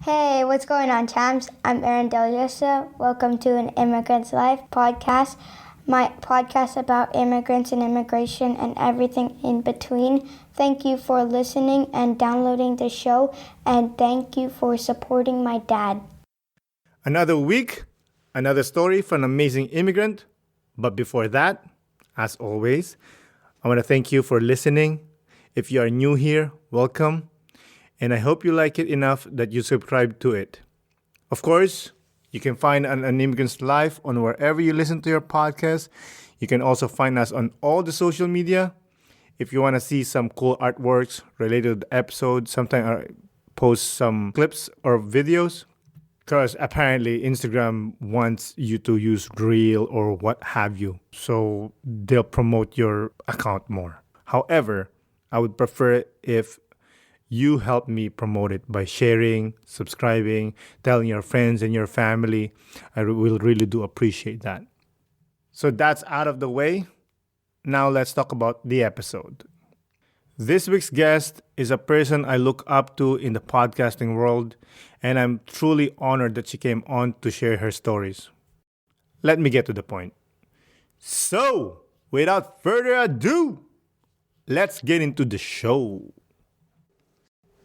Hey, what's going on, champs? I'm Aaron Deliosa. Welcome to an Immigrant's Life podcast, my podcast about immigrants and immigration and everything in between. Thank you for listening and downloading the show, and thank you for supporting my dad. Another week, another story from an amazing immigrant. But before that, as always, I want to thank you for listening. If you are new here, welcome. And I hope you like it enough that you subscribe to it. Of course, you can find an Immigrant's Life on wherever you listen to your podcast. You can also find us on all the social media. If you want to see some cool artworks related to the episode, sometimes I post some clips or videos. Because apparently Instagram wants you to use Reel or what have you. So they'll promote your account more. However, I would prefer if you help me promote it by sharing, subscribing, telling your friends and your family. I will really do appreciate that. So that's out of the way. Now let's talk about the episode. This week's guest is a person I look up to in the podcasting world, and I'm truly honored that she came on to share her stories. Let me get to the point. So, without further ado, let's get into the show.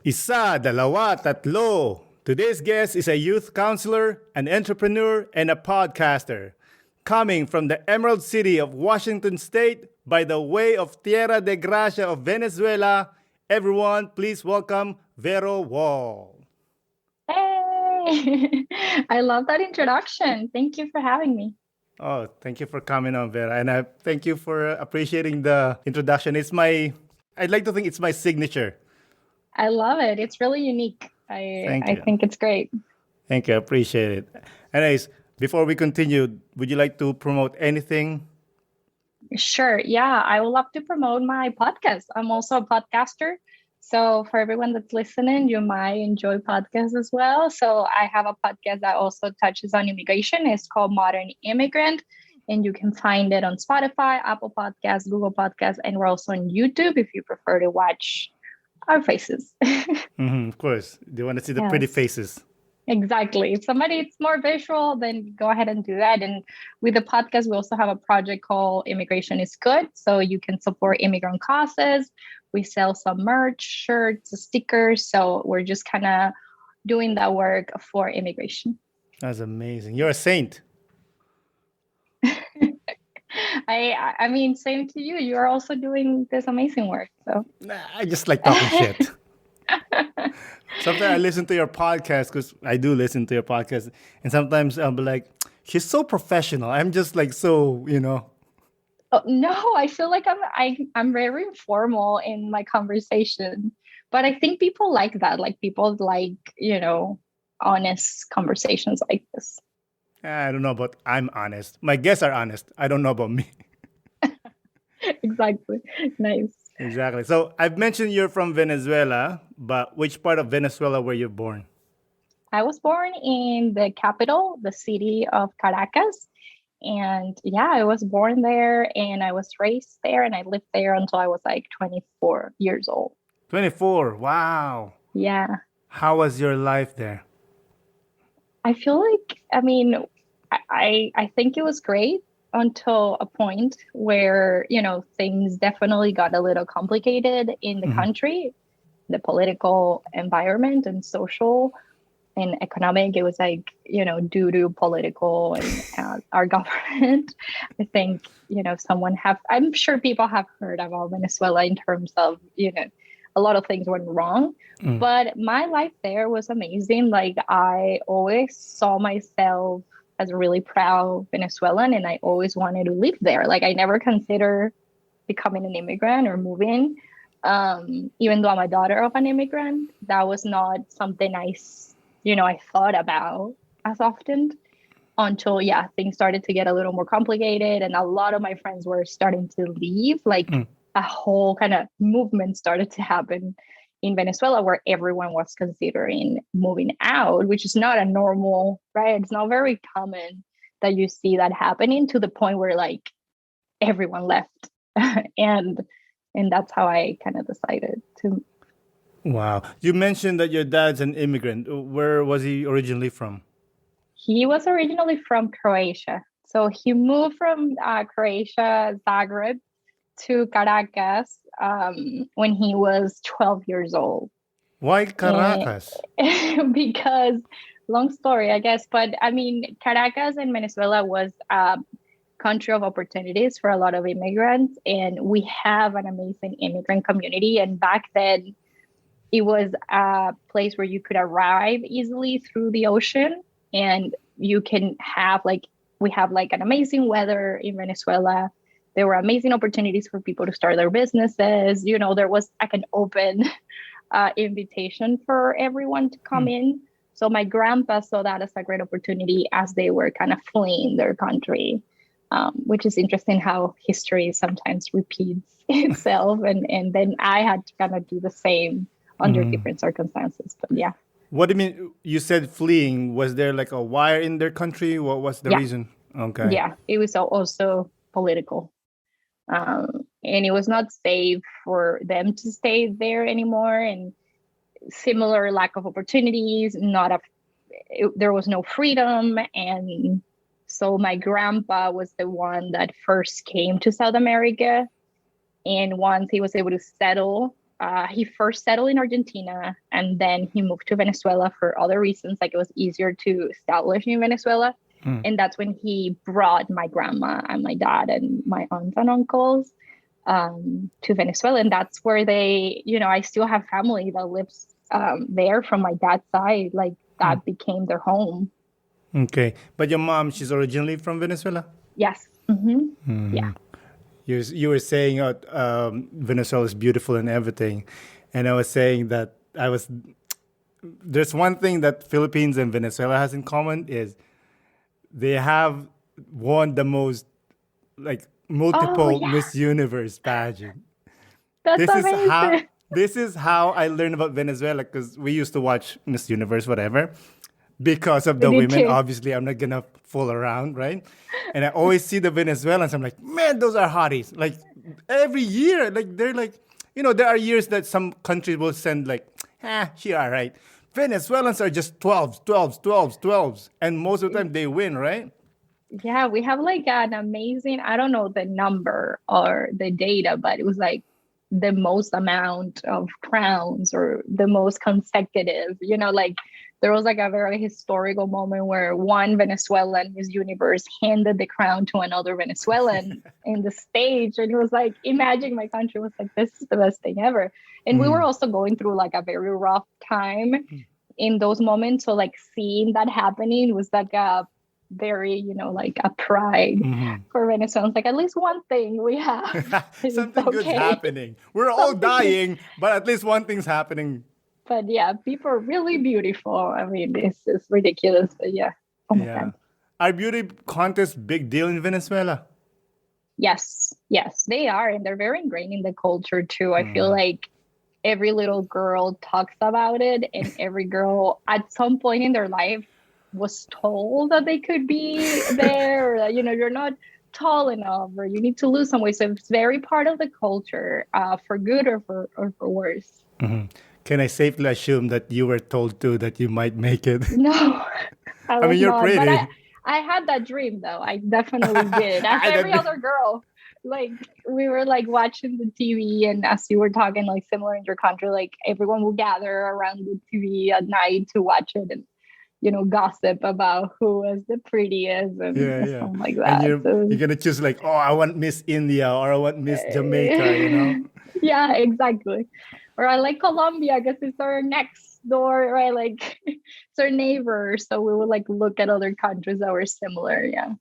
Isa, dalawa, tatlo. Today's guest is a youth counselor, an entrepreneur, and a podcaster. Coming from the Emerald City of Washington State by the way of Tierra de Gracia of Venezuela, everyone please welcome Vero Wall. Hey, I love that introduction. Thank you for having me. Oh, thank you for coming on, Vera. And I thank you for appreciating the introduction. I'd like to think it's my signature. I love it. It's really unique. I think it's great. Thank you. I appreciate it. Anyways, before we continue, would you like to promote anything? Sure. Yeah, I would love to promote my podcast. I'm also a podcaster. So for everyone that's listening, you might enjoy podcasts as well. So I have a podcast that also touches on immigration. It's called Modern Immigrant. And you can find it on Spotify, Apple Podcasts, Google Podcasts, and we're also on YouTube if you prefer to watch our faces. Of course. They want to see the pretty faces. Exactly. If it's more visual, then go ahead and do that. And with the podcast, we also have a project called Immigration is Good. So you can support immigrant causes. We sell some merch, shirts, stickers. So we're just kind of doing that work for immigration. That's amazing. You're a saint. I mean, same to you. You are also doing this amazing work. So I just like talking shit. Sometimes I listen to your podcast because I do listen to your podcast, and sometimes I'll be like, "She's so professional." I'm just like so, Oh, no, I feel like I'm very informal in my conversation, but I think people like that. Like people like honest conversations like this. I don't know, but I'm honest. My guests are honest. I don't know about me. Exactly. Nice. Exactly. So I've mentioned you're from Venezuela, but which part of Venezuela were you born? I was born in the capital, the city of Caracas. And yeah, I was born there and I was raised there and I lived there until I was like 24 years old. 24. Wow. Yeah. How was your life there? I feel like, I think it was great until a point where, things definitely got a little complicated in the country, the political environment and social and economic. It was like, due to political and our government. I think, I'm sure people have heard about Venezuela in terms of, a lot of things went wrong, but my life there was amazing. Like I always saw myself as a really proud Venezuelan and I always wanted to live there. Like I never considered becoming an immigrant or moving. Even though I'm a daughter of an immigrant, that was not something I thought about as often until, things started to get a little more complicated. And a lot of my friends were starting to leave, a whole kind of movement started to happen in Venezuela where everyone was considering moving out, which is not a normal, right? It's not very common that you see that happening to the point where like everyone left. and that's how I kind of decided to Wow. You mentioned that your dad's an immigrant. Where was he originally from? He was originally from Croatia. So he moved from Croatia, Zagreb, to Caracas when he was 12 years old. Why Caracas? Because, long story, I guess, but I mean, Caracas in Venezuela was a country of opportunities for a lot of immigrants, and we have an amazing immigrant community. And back then, it was a place where you could arrive easily through the ocean, and you can have we have like an amazing weather in Venezuela. There were amazing opportunities for people to start their businesses. You know, there was like an open invitation for everyone to come in. So my grandpa saw that as a great opportunity as they were kind of fleeing their country, which is interesting how history sometimes repeats itself. And then I had to kind of do the same under different circumstances. But yeah. What do you mean? You said fleeing. Was there like a wire in their country? What was the reason? Okay. Yeah, it was also political. And it was not safe for them to stay there anymore. And similar lack of opportunities, there was no freedom. And so my grandpa was the one that first came to South America. And once he was able to settle, he first settled in Argentina, and then he moved to Venezuela for other reasons. Like it was easier to establish in Venezuela. And that's when he brought my grandma and my dad and my aunts and uncles to Venezuela. And that's where I still have family that lives there from my dad's side. Like that became their home. Okay. But your mom, she's originally from Venezuela? Yes. Mm-hmm. Yeah. You were saying Venezuela is beautiful and everything. And I was saying that there's one thing that Philippines and Venezuela has in common is they have won the most multiple Miss Universe pageant. That's amazing. This is how I learned about Venezuela, because we used to watch Miss Universe, whatever, because of the women. Obviously, I'm not going to fool around, right? And I always see the Venezuelans. I'm like, man, those are hotties. Like every year, like they're like, there are years that some countries will send she all right. Venezuelans are just 12s. And most of the time they win, right? Yeah, we have like an amazing, I don't know the number or the data, but it was like the most amount of crowns or the most consecutive, there was like a very historical moment where one Venezuelan Miss Universe handed the crown to another Venezuelan in the stage. And it was like, imagine my country was like, this is the best thing ever. And we were also going through like a very rough time in those moments. So like seeing that happening was like a very, like a pride for Venezuelans. Like at least one thing we have. Something good's happening. We're all dying, but at least one thing's happening. But yeah, people are really beautiful. I mean, this is ridiculous. But yeah. Oh my God. Are beauty contests big deal in Venezuela? Yes, they are. And they're very ingrained in the culture too. I feel like every little girl talks about it, and every girl at some point in their life was told that they could be there, or that, you're not tall enough, or you need to lose some weight. So it's very part of the culture, for good or for worse. Can I safely assume that you were told too that you might make it? No, I mean, you're pretty. But I had that dream though. I definitely did. As every other girl, like we were like watching the TV, and as you were talking, like similar in your country, like everyone will gather around the TV at night to watch it and gossip about who was the prettiest and something like that. And you're gonna choose like, oh, I want Miss India or I want Miss Jamaica, Yeah, exactly. Or I like Colombia because it's our next door, right? Like it's our neighbor. So we would like look at other countries that were similar. Yeah.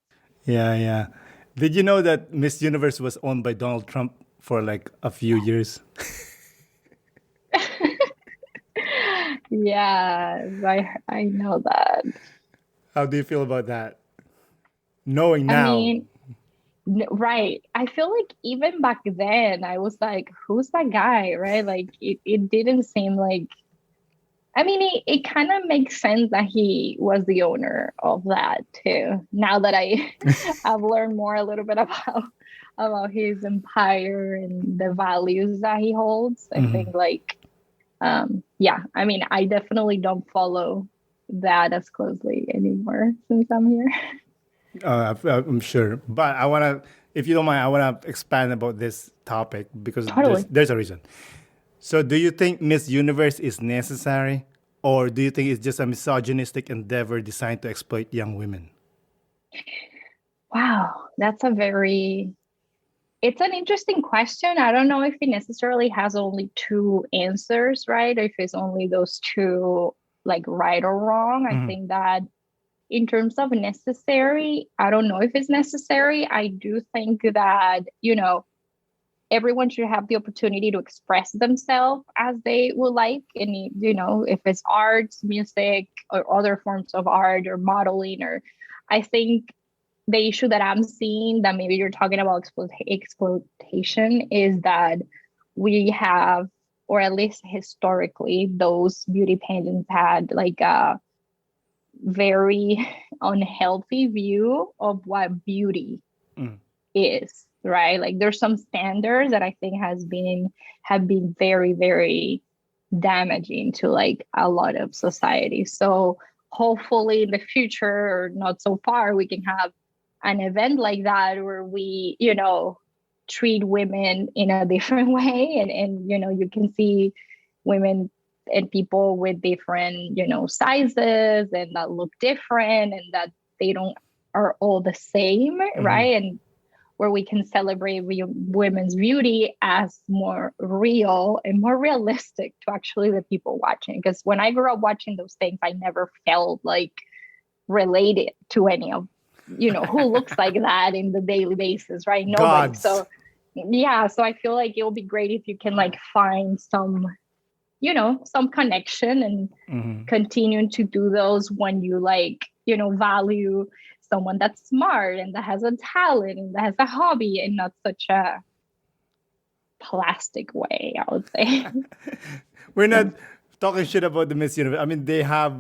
Yeah. Did you know that Miss Universe was owned by Donald Trump for like a few years? Yeah, I know that. How do you feel about that? Knowing now. I mean, right. I feel like even back then, I was like, who's that guy, right? Like, it didn't seem like, I mean, it kind of makes sense that he was the owner of that too. Now that I've learned more a little bit about his empire and the values that he holds, I think like Yeah, I mean, I definitely don't follow that as closely anymore since I'm here. I'm sure, but I want to, if you don't mind, I want to expand about this topic because Totally. there's a reason. So, do you think Miss Universe is necessary, or do you think it's just a misogynistic endeavor designed to exploit young women? Wow, it's an interesting question. I don't know if it necessarily has only two answers, right? If it's only those two, like right or wrong. I Mhm. think that in terms of necessary, I don't know if it's necessary. I do think that, everyone should have the opportunity to express themselves as they would like. And, if it's arts, music, or other forms of art or modeling, or I think the issue that I'm seeing that maybe you're talking about exploitation is that we have, or at least historically, those beauty pageants had like a very unhealthy view of what beauty Mm. is, right? Like there's some standards that I think have been very, very damaging to like a lot of society. So hopefully in the future, or not so far, we can have an event like that where we, treat women in a different way, and you can see women and people with different, sizes and that look different and that they don't are all the same, Mhm. right? And where we can celebrate women's beauty as more real and more realistic to actually the people watching. Because when I grew up watching those things, I never felt like related to any of, who looks like that in the daily basis, right? Nobody. Gods. So yeah, so I feel like it'll be great if you can like find some connection and Mhm. continue to do those when you like, value someone that's smart and that has a talent and that has a hobby and not such a plastic way, I would say. We're Yeah. not talking shit about the Miss Universe. I mean, they have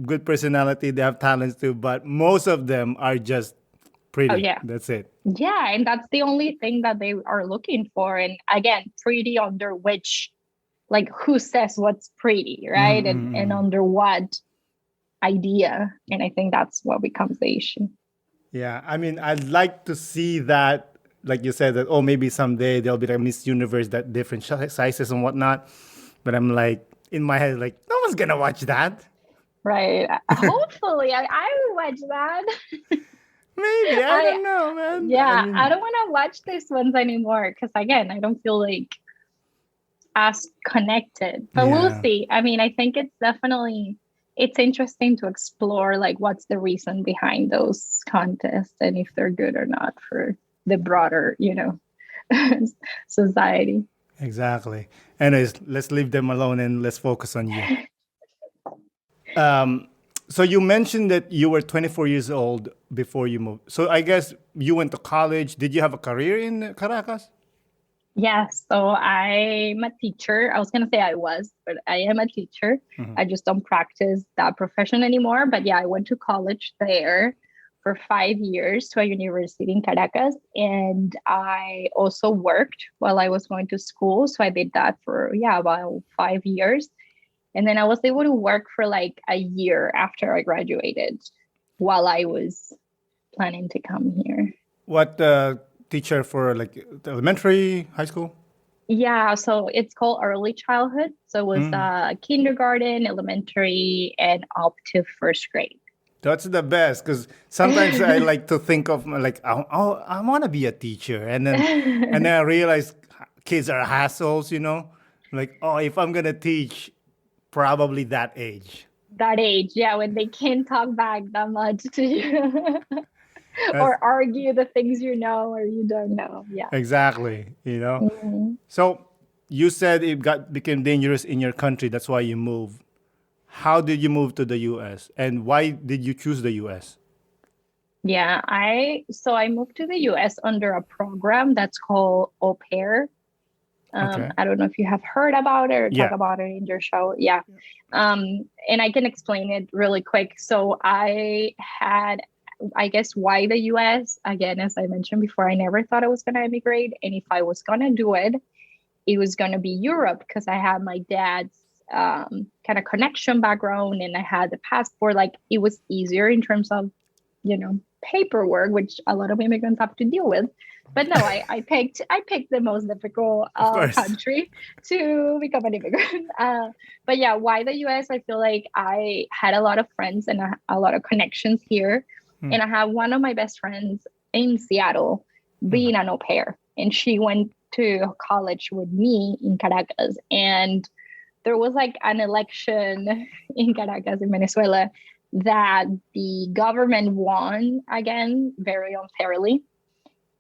good personality, they have talents too, but most of them are just Oh pretty. yeah. That's it. Yeah, and that's the only thing that they are looking for. And again, pretty under which, like, who says what's pretty, right? And Mm-hmm. under what idea. And I think that's what becomes the issue. Yeah, I mean, I'd like to see that, like you said, that oh, maybe someday there'll be like Miss Universe that different sizes and whatnot. But I'm like in my head, like no one's gonna watch that. Right. Hopefully, I will watch that. Maybe I I don't know, man. I Yeah, I mean, don't want to watch these ones anymore because again, I don't feel like as connected. But we'll yeah, see. I mean, I think it's interesting to explore like what's the reason behind those contests and if they're good or not for the broader, society. exactly. Anyways, let's leave them alone and let's focus on you. Um, so you mentioned that you were 24 years old before you moved. So I guess you went to college. Did you have a career in Caracas? Yes, so I'm a teacher. I was gonna say I was, but I am a teacher. Mhm. I just don't practice that profession anymore. But yeah, I went to college there for 5 years to a university in Caracas. And I also worked while I was going to school. So I did that for, yeah, about 5 years. And then I was able to work for like a year after I graduated while I was planning to come here. What teacher for like elementary, high school? Yeah, so it's called early childhood. So it was Mm. kindergarten, elementary, and up to first grade. That's the best because sometimes I like to think of like oh I want to be a teacher and then I realize kids are hassles, you know, like oh if I'm gonna teach probably that age. That age, yeah, when they can't talk back that much to you That's or argue the things you know or you don't know. Yeah. exactly, you know. Mhm. So you said it got became dangerous in your country. That's why you moved. How did you move to the U.S. and why did you choose the U.S.? Yeah, I moved to the US under a program that's called Au Pair. Okay. I don't know if you have heard about it or talk Yeah. about it in your show. Yeah. And I can explain it really quick. So I guess, why the US? Again, as I mentioned before, I never thought I was going to immigrate. And if I was going to do it, it was going to be Europe because I had my dad's kind of connection background, and I had the passport. Like, it was easier in terms of, paperwork, which a lot of immigrants have to deal with. But no, I picked the most difficult country to become an immigrant. But yeah, why the US? I feel like I had a lot of friends and a lot of connections here. And I have one of my best friends in Seattle being an au pair. And she went to college with me in Caracas. And there was like an election in Caracas, in Venezuela, that the government won again very unfairly.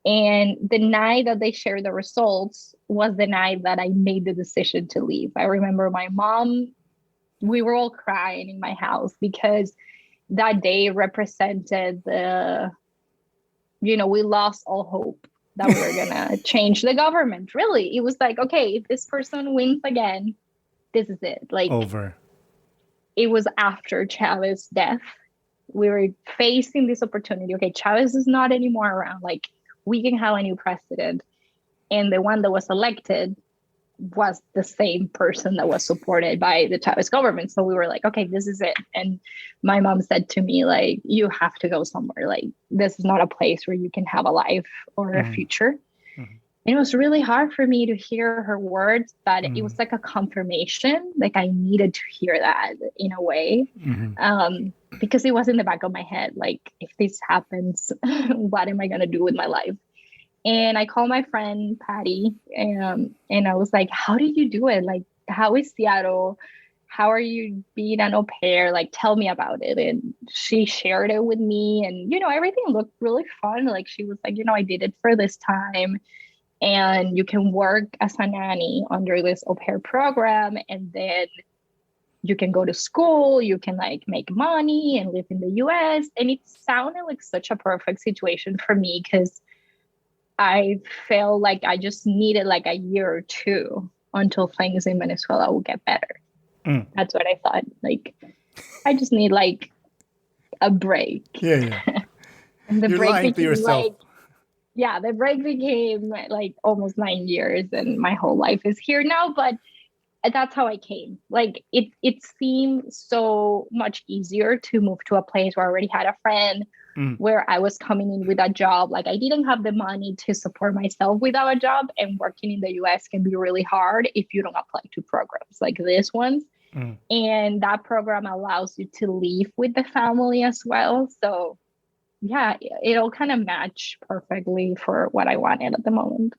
And the night that they shared the results was the night that I made the decision to leave. I remember my mom, we were all crying in my house because that day represented we lost all hope that we were going to change the government. Really, it was like, okay, if this person wins again, this is it. Like, over. It was after Chavez's death. We were facing this opportunity. Okay, Chavez is not anymore around. Like, we can have a new president. And the one that was elected was the same person that was supported by the Chavez government. So we were like, okay, this is it. And my mom said to me, like, you have to go somewhere. Like, this is not a place where you can have a life or a future. And it was really hard for me to hear her words, but it was like a confirmation. Like, I needed to hear that in a way, because it was in the back of my head. Like, if this happens, what am I going to do with my life? And I called my friend Patty, and I was like, how did you do it? Like, how is Seattle? How are you being an au pair? Like, tell me about it. And she shared it with me, and, everything looked really fun. Like, she was like, I did it for this time. And you can work as a nanny under this au pair program. And then you can go to school, you can like make money and live in the US. And it sounded like such a perfect situation for me, because I felt like I just needed like a year or two until things in Venezuela would get better. That's what I thought. Like, I just need like a break. Yeah. And the You're break lying to became yourself. the break became like almost 9 years, and my whole life is here now. But that's how I came. Like, it seemed so much easier to move to a place where I already had a friend, where I was coming in with a job. Like, I didn't have the money to support myself without a job, and working in the US can be really hard if you don't apply to programs like this one. And that program allows you to live with the family as well. So yeah, it'll kind of match perfectly for what I wanted at the moment.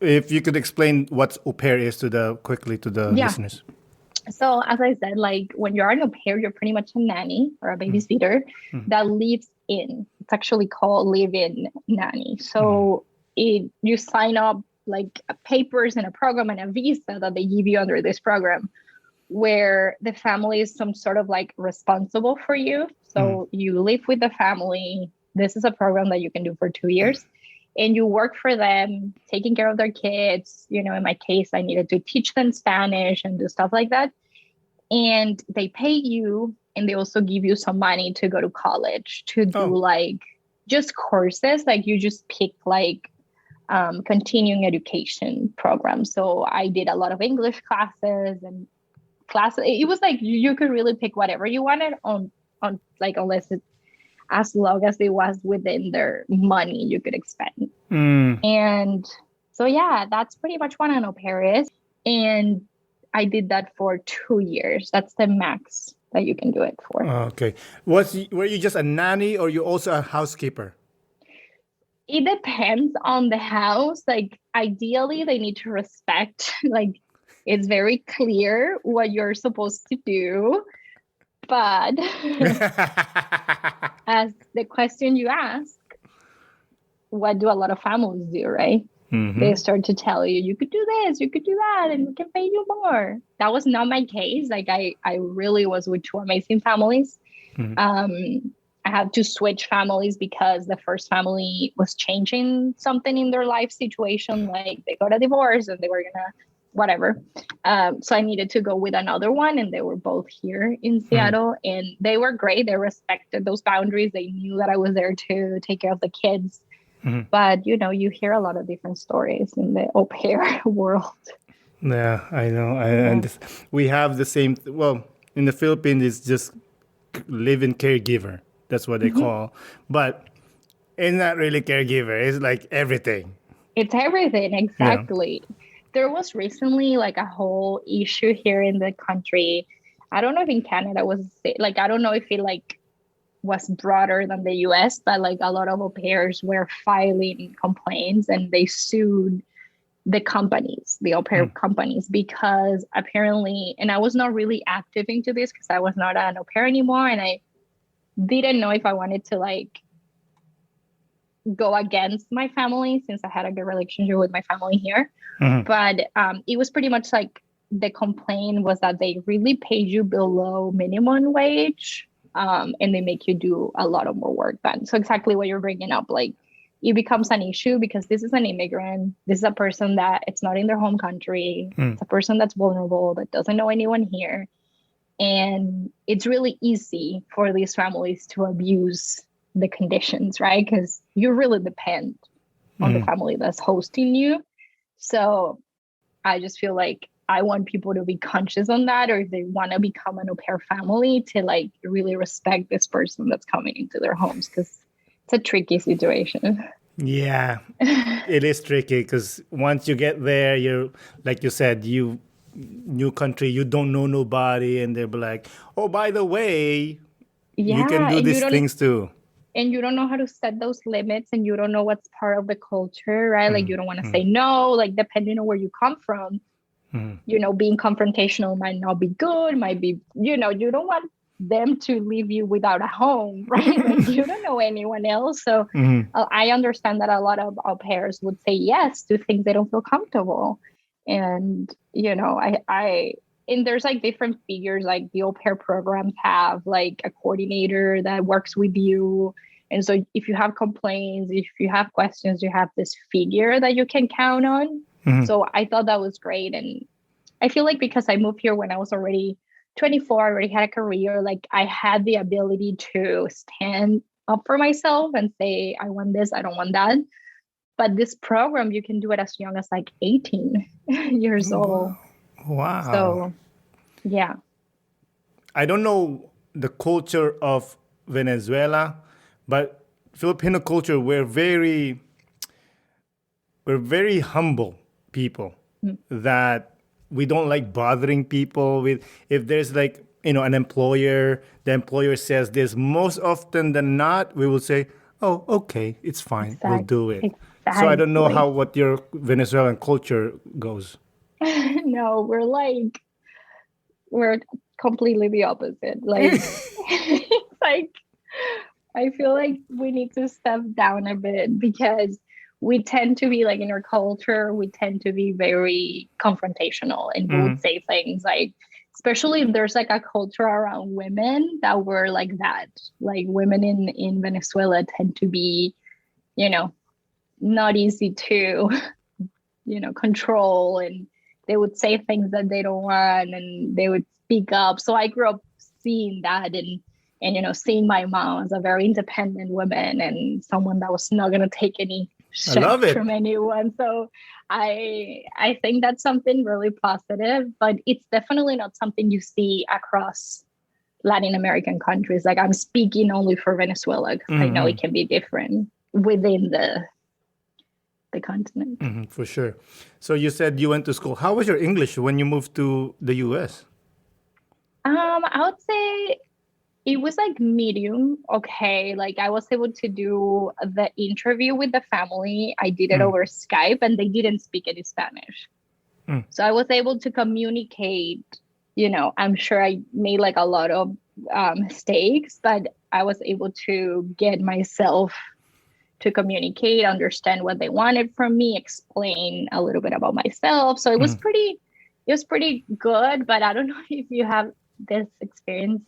If you could explain what au pair is quickly to the listeners. So as I said, like, when you're an au pair, you're pretty much a nanny or a babysitter that lives in. It's actually called live-in nanny. So you sign up like papers and a program and a visa that they give you under this program, where the family is some sort of like responsible for you. So you live with the family. This is a program that you can do for 2 years. And you work for them, taking care of their kids. In my case, I needed to teach them Spanish and do stuff like that. And they pay you, and they also give you some money to go to college to do like just courses. Like, you just pick like continuing education programs. So I did a lot of English classes and classes. It was like you could really pick whatever you wanted on like, unless it, as long as it was within their money you could expend. And so, yeah, that's pretty much what an au pair is. And I did that for 2 years. That's the max that you can do it for. Okay. Were you just a nanny, or you also a housekeeper? It depends on the house. Like, ideally, they need to respect, like, it's very clear what you're supposed to do. But as the question you ask, what do a lot of families do, right? They start to tell you, you could do this, you could do that, and we can pay you more. That was not my case. Like, I really was with two amazing families. I had to switch families because the first family was changing something in their life situation. Like, they got a divorce and they were gonna whatever. So I needed to go with another one, and they were both here in Seattle, and they were great. They respected those boundaries. They knew that I was there to take care of the kids. But, you hear a lot of different stories in the au pair world. Yeah, I know. Yeah. We have the same. Well, in the Philippines, it's just live-in caregiver. That's what they Mhm. call. But it's not really caregiver. It's like everything. It's everything, Yeah. exactly. There was recently like a whole issue here in the country. I don't know if in Canada was like, I don't know if it like was broader than the US, but like a lot of au pairs were filing complaints and they sued the companies, the au pair Mm, companies, because apparently, and I was not really active into this because I was not an au pair anymore. And I didn't know if I wanted to like go against my family since I had a good relationship with my family here. mhm, But it was pretty much like the complaint was that they really paid you below minimum wage, and they make you do a lot of more work then. So exactly what you're bringing up, like it becomes an issue because this is an immigrant. This is a person that it's not in their home country. mm, It's a person that's vulnerable, that doesn't know anyone here. And it's really easy for these families to abuse the conditions, right? Because you really depend on the mm. family that's hosting you. So I just feel like I want people to be conscious on that, or if they want to become an au pair family, to like really respect this person that's coming into their homes because it's a tricky situation. Yeah, it is tricky because once you get there, you're like you said, you new country, you don't know nobody, and they'll be like, "Oh, by the way, you can Yeah, do these things too." and you don't know how to set those limits, and you don't know what's part of the culture, right? Like Mm, you don't want to mm, say no, like depending on where you come from, mm, being confrontational might not be good, might be, you don't want them to leave you without a home, right? Like you don't know anyone else. So mm. I understand that a lot of au pairs would say yes to things they don't feel comfortable. And, and there's like different figures, like the au pair programs have like a coordinator that works with you. And so if you have complaints, if you have questions, you have this figure that you can count on. Mhm. So I thought that was great. And I feel like because I moved here when I was already 24, I already had a career, like I had the ability to stand up for myself and say, I want this, I don't want that. But this program, you can do it as young as like 18 years old. Wow. So, yeah. I don't know the culture of Venezuela, but Filipino culture, we're very humble people Mm. that we don't like bothering people with if there's like an employer, the employer says this, most often than not we will say, oh, okay, it's fine, we'll do it. So I don't know Exactly. how what your Venezuelan culture goes. No, we're completely the opposite. Like, it's like I feel like we need to step down a bit because we tend to be like in our culture, we tend to be very confrontational and we would Mm, say things like, especially if there's like a culture around women that were like that. Like women in Venezuela tend to be, you know, not easy to, control, and they would say things that they don't want and they would speak up. So I grew up seeing that, and seeing my mom as a very independent woman and someone that was not going to take any I shit love it. from anyone. So I think that's something really positive, but it's definitely not something you see across Latin American countries. Like I'm speaking only for Venezuela because I know Hmm. it can be different within the continent. Hmm, for sure. So you said you went to school. How was your English when you moved to the US? I would say it was like medium. Okay. Like I was able to do the interview with the family. I did it Mm, over Skype and they didn't speak any Spanish. mm, So I was able to communicate. I'm sure I made like a lot of mistakes, but I was able to get myself to communicate, understand what they wanted from me, explain a little bit about myself. So mm. it was pretty good. But I don't know if you have this experience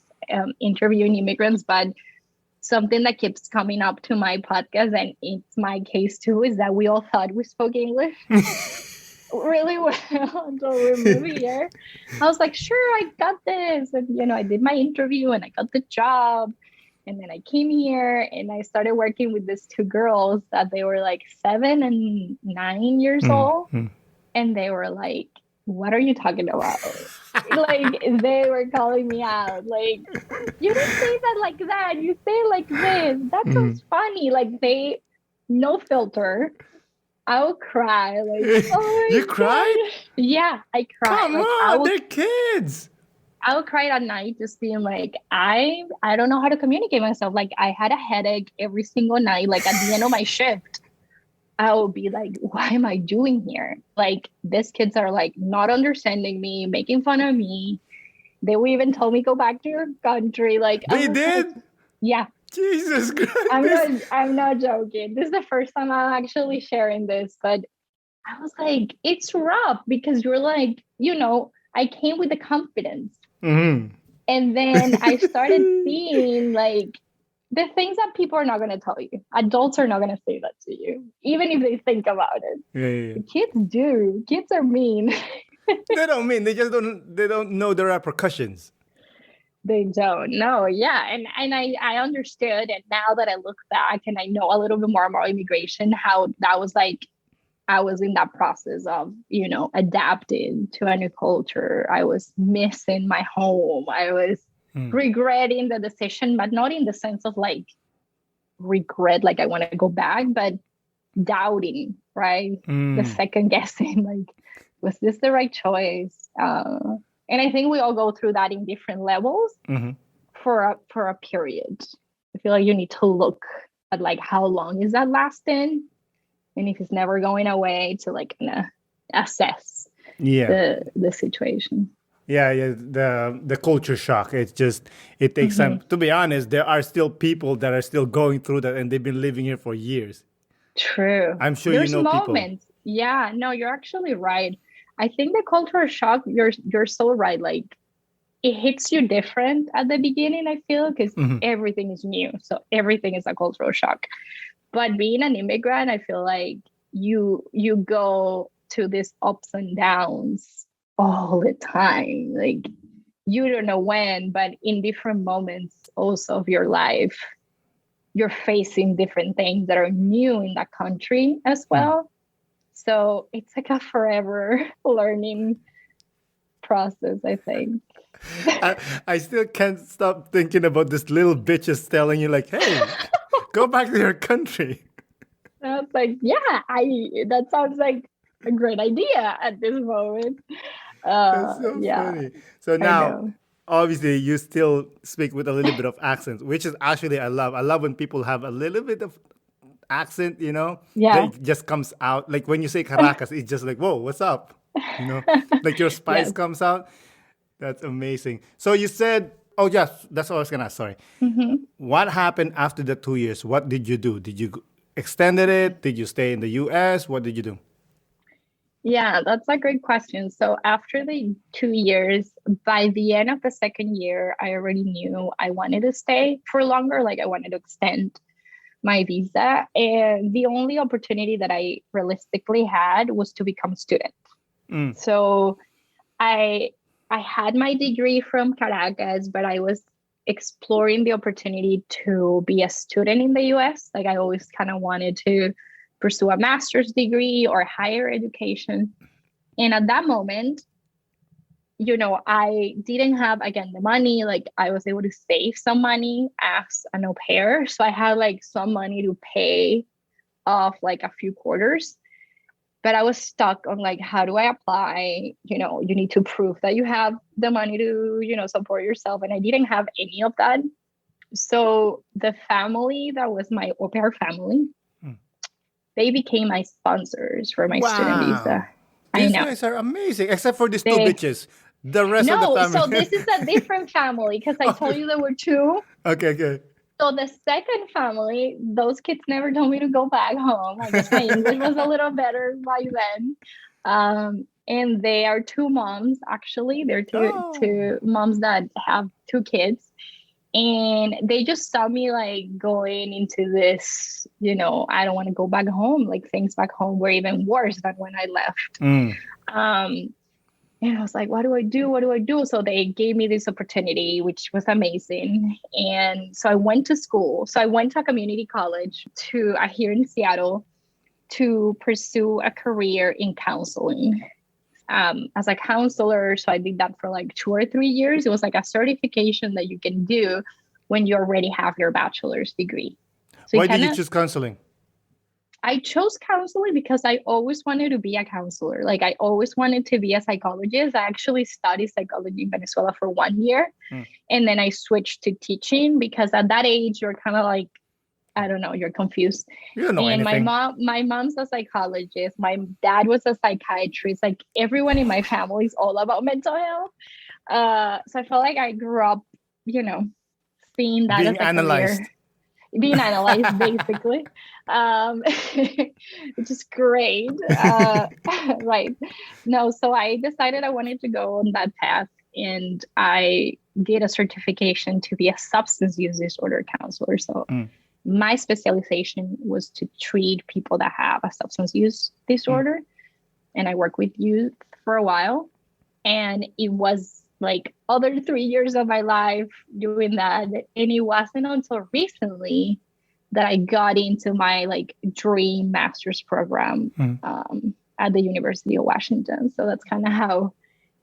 interviewing immigrants, but something that keeps coming up to my podcast, and it's my case too, is that we all thought we spoke English really well until we moved here. I was like, sure, I got this. And, I did my interview and I got the job. And then I came here and I started working with these two girls that they were like 7 and 9 years Mm, old. mm. And they were like what are you talking about? Like, they were calling me out. Like, you didn't say that like that. You say it like this. That sounds funny. Like, no filter. I'll cry. Like, oh You my cried? God. Yeah, I cried. Come Like, on, they're kids. I would cry at night just being like, I don't know how to communicate myself. Like, I had a headache every single night. Like, at the end of my shift, I would be like, what am I doing here? Like, these kids are like not understanding me, making fun of me. They would even tell me, go back to your country. Like, They did? like, yeah. Jesus Christ. I'm not joking. This is the first time I'm actually sharing this, but I was like, it's rough because you're like, I came with the confidence. Mm-hmm. And then I started seeing like the things that people are not going to tell you. Adults are not going to say that to you, even if they think about it. Yeah. Kids do. Kids are mean. They don't mean, they don't know the repercussions. They don't know. Yeah. And I understood. And now that I look back and I know a little bit more about immigration, how that was like, I was in that process of, adapting to a new culture. I was missing my home. I was regretting the decision, but not in the sense of like regret, like I want to go back, but doubting, right? The second guessing, like, was this the right choice? And I think we all go through that in different levels for a period. I feel like you need to look at like how long is that lasting? And if it's never going away, to like assess the situation. Yeah, the culture shock. It takes time. To be honest, there are still people that are still going through that, and they've been living here for years. True. I'm sure There's you know moments. people. Yeah, no, you're actually right. I think the cultural shock, you're so right. Like, it hits you different at the beginning, I feel, because everything is new. So everything is a cultural shock. But being an immigrant, I feel like you go to these ups and downs all the time. Like, you don't know when, but in different moments also of your life, you're facing different things that are new in that country as well. So it's like a forever learning process, I think. I still can't stop thinking about this little bitches telling you like, hey, go back to your country. And I was like, yeah, that sounds like a great idea at this moment. That's so funny. So now, obviously, you still speak with a little bit of accent, which is actually I love. I love when people have a little bit of accent, Yeah. that just comes out. Like when you say Caracas, it's just like, whoa, what's up? Like your spice comes out. That's amazing. So you said, oh, yes, that's what I was going to ask. Sorry. What happened after the 2 years? What did you do? Did you extended it? Did you stay in the US? What did you do? Yeah, that's a great question. So after the 2 years, by the end of the second year, I already knew I wanted to stay for longer. Like, I wanted to extend my visa. And the only opportunity that I realistically had was to become a student. So I had my degree from Caracas, but I was exploring the opportunity to be a student in the US. Like, I always kind of wanted to pursue a master's degree or higher education. And at that moment, I didn't have, again, the money. Like, I was able to save some money as an au pair. So I had like some money to pay off like a few quarters. But I was stuck on like, how do I apply? You need to prove that you have the money to, support yourself. And I didn't have any of that. So the family that was my au pair family, they became my sponsors for my student visa. These guys are amazing, except for these two bitches. The rest of the family. So this is a different family because I told you there were two. Okay. So the second family, those kids never told me to go back home. I guess my English was a little better by then. And they are two moms, actually. They're two moms that have two kids. And they just saw me like going into this, I don't want to go back home. Like, things back home were even worse than when I left. And I was like, what do I do? What do I do? So they gave me this opportunity, which was amazing. And so I went to school. So I went to a community college here in Seattle to pursue a career in counseling. as a counselor. So I did that for like 2 or 3 years. It was like a certification that you can do when you already have your bachelor's degree. So Why did you choose counseling? I chose counseling because I always wanted to be a counselor. Like I always wanted to be a psychologist. I actually studied psychology in Venezuela for 1 year. And then I switched to teaching because at that age, you're kind of like, I don't know, you're confused. You don't know and anything. my mom's a psychologist. My dad was a psychiatrist. Like everyone in my family is all about mental health. So I felt like I grew up, seeing that Being as a analyzed. career. Being analyzed, basically, which is great. Right. No, so I decided I wanted to go on that path, and I did a certification to be a substance use disorder counselor. So my specialization was to treat people that have a substance use disorder. And I worked with youth for a while. And it was like other 3 years of my life doing that. And it wasn't until recently that I got into my like dream master's program at the University of Washington. So that's kind of how,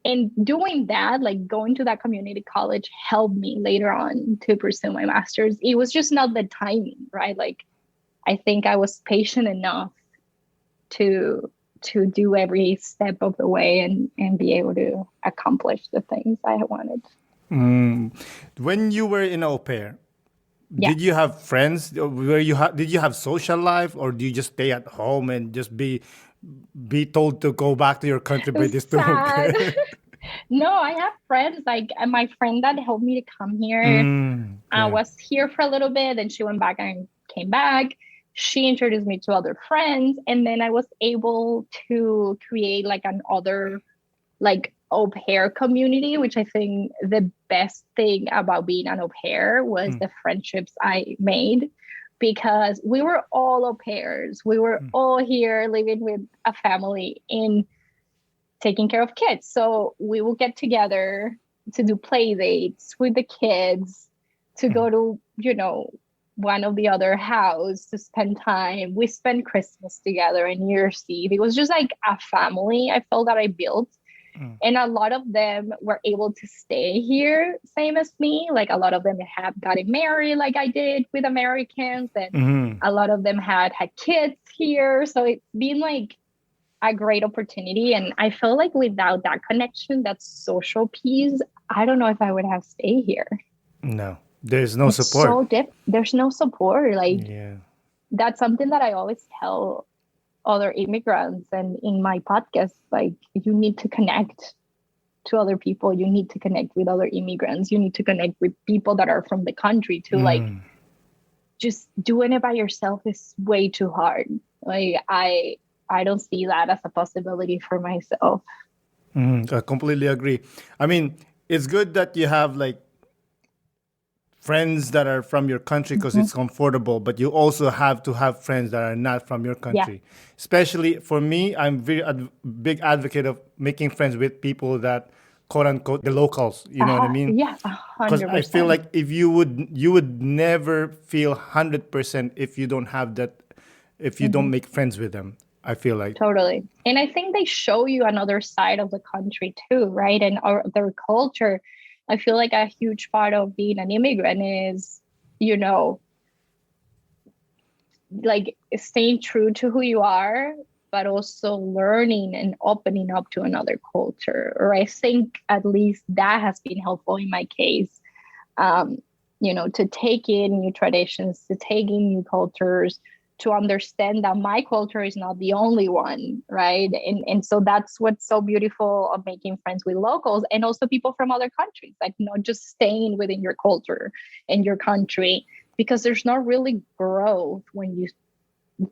and doing that, like going to that community college helped me later on to pursue my master's. It was just not the timing, right? Like, I think I was patient enough to do every step of the way and be able to accomplish the things I wanted. When you were in au pair, did you have friends? Did you have social life, or do you just stay at home and just be told to go back to your country by this Sad. No, I have friends. Like my friend that helped me to come here was here for a little bit, and she went back and came back. She introduced me to other friends, and then I was able to create like another like au pair community, which I think the best thing about being an au pair was the friendships I made, because we were all au pairs. We were all here living with a family and taking care of kids. So we will get together to do play dates with the kids, to go to, one of the other house to spend time. We spent Christmas together and New Year's Eve. It was just like a family I felt that I built. And a lot of them were able to stay here, same as me. Like a lot of them have gotten married like I did with Americans. And a lot of them had kids here. So it's been like a great opportunity. And I feel like without that connection, that social piece, I don't know if I would have stayed here. No. There's no support. There's no support. Like, that's something that I always tell other immigrants and in my podcast. Like, you need to connect to other people. You need to connect with other immigrants. You need to connect with people that are from the country too. Like, just doing it by yourself is way too hard. Like, I don't see that as a possibility for myself. I completely agree. I mean, it's good that you have like friends that are from your country because it's comfortable, but you also have to have friends that are not from your country. Especially for me, I'm very big advocate of making friends with people that, quote unquote, the locals. You know what I mean? Yeah, 100%. Because I feel like if you would never feel 100% if you don't have that, if you don't make friends with them. I feel like totally. And I think they show you another side of the country too, right? And their culture. I feel like a huge part of being an immigrant is, like staying true to who you are, but also learning and opening up to another culture. Or I think at least that has been helpful in my case, to take in new traditions, to take in new cultures, to understand that my culture is not the only one, right? And so that's what's so beautiful of making friends with locals and also people from other countries, like not just staying within your culture and your country, because there's not really growth when you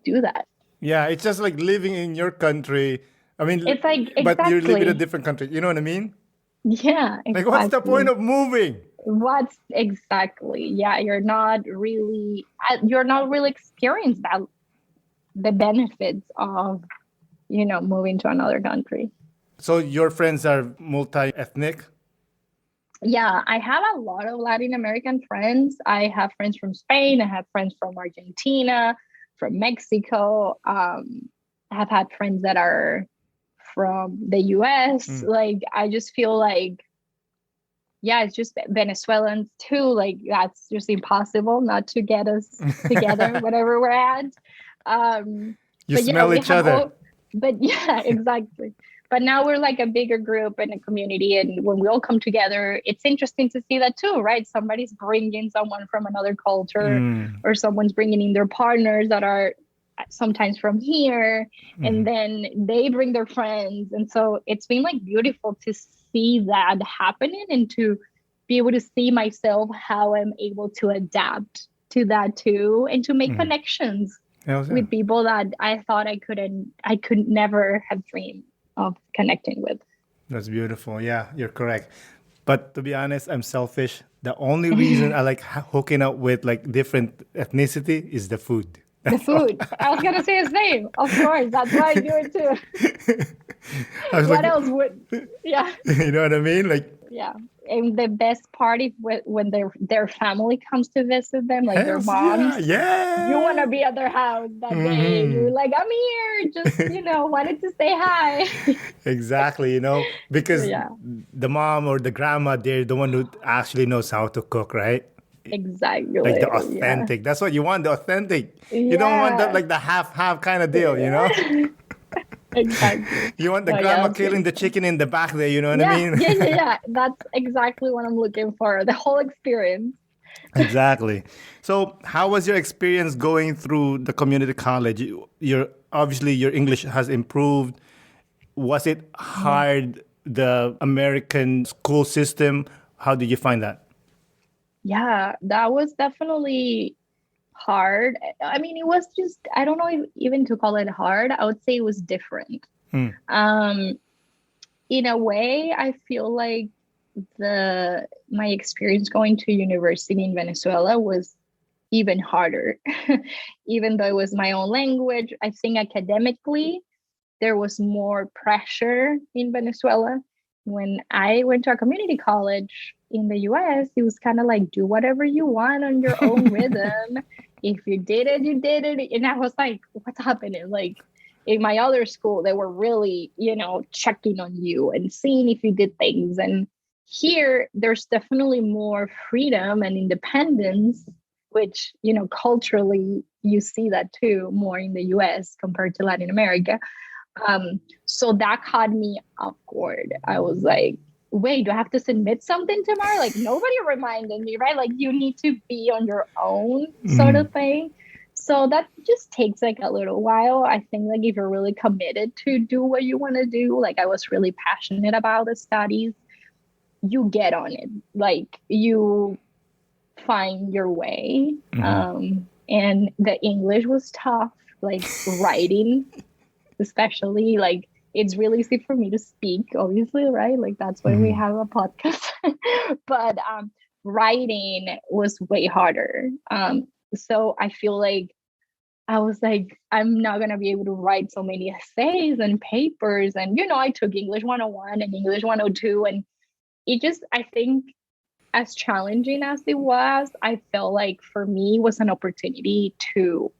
do that. Yeah, it's just like living in your country. I mean, it's like, but you're living in a different country. You know what I mean? Yeah, exactly. Like, what's the point of moving? What's exactly? Yeah, you're not really experienced that the benefits of moving to another country. So your friends are multi-ethnic? Yeah, I have a lot of Latin American friends. I have friends from Spain. I have friends from Argentina, from Mexico. I have had friends that are from the US. Like, I just feel like, yeah, it's just Venezuelans too. Like, that's just impossible not to get us together, whatever we're at. You But smell each other. But yeah, exactly. But now we're like a bigger group and a community. And when we all come together, it's interesting to see that too, right? Somebody's bringing someone from another culture, or someone's bringing in their partners that are sometimes from here, and then they bring their friends. And so it's been like beautiful to see that happening, and to be able to see myself how I'm able to adapt to that too, and to make connections with people that I thought I could never have dreamed of connecting with. That's beautiful. Yeah, you're correct. But to be honest, I'm selfish. The only reason I like hooking up with like different ethnicity is the food. The food. I was gonna say the same. Of course, that's why I do it too. What else would? Yeah. You know what I mean? Like, yeah. And the best part is when their family comes to visit them, like their moms. Yeah. You want to be at their house that day. You're like, I'm here. Just, wanted to say hi. Exactly, because the mom or the grandma, they're the one who actually knows how to cook, right? Exactly. Like the authentic. Yeah. That's what you want, the authentic. You don't want that like the half kind of deal, Exactly. You want the grandma killing the chicken in the back there, you know what I mean? Yeah. That's exactly what I'm looking for. The whole experience. Exactly. So how was your experience going through the community college? Obviously your English has improved. Was it hard, the American school system? How did you find that? Yeah, that was definitely hard. I mean, it was just, I don't know even to call it hard. I would say it was different. In a way, I feel like my experience going to university in Venezuela was even harder. Even though it was my own language, I think academically there was more pressure in Venezuela. When I went to a community college in the US, it was kind of like, do whatever you want on your own rhythm. If you did it, you did it. And I was like, what's happening? Like, in my other school, they were really, checking on you and seeing if you did things. And here, there's definitely more freedom and independence, which, culturally, you see that too more in the US compared to Latin America. So that caught me off guard. I was like, wait, do I have to submit something tomorrow? Like, nobody reminded me, right? Like, you need to be on your own sort of thing. So that just takes like a little while. I think like if you're really committed to do what you want to do, like I was really passionate about the studies, you get on it. Like you find your way. And the English was tough, like writing, especially like it's really easy for me to speak, obviously, right? Like that's why we have a podcast. But writing was way harder. So I feel like I was like, I'm not going to be able to write so many essays and papers. And, I took English 101 and English 102. And it just, I think, as challenging as it was, I felt like for me was an opportunity to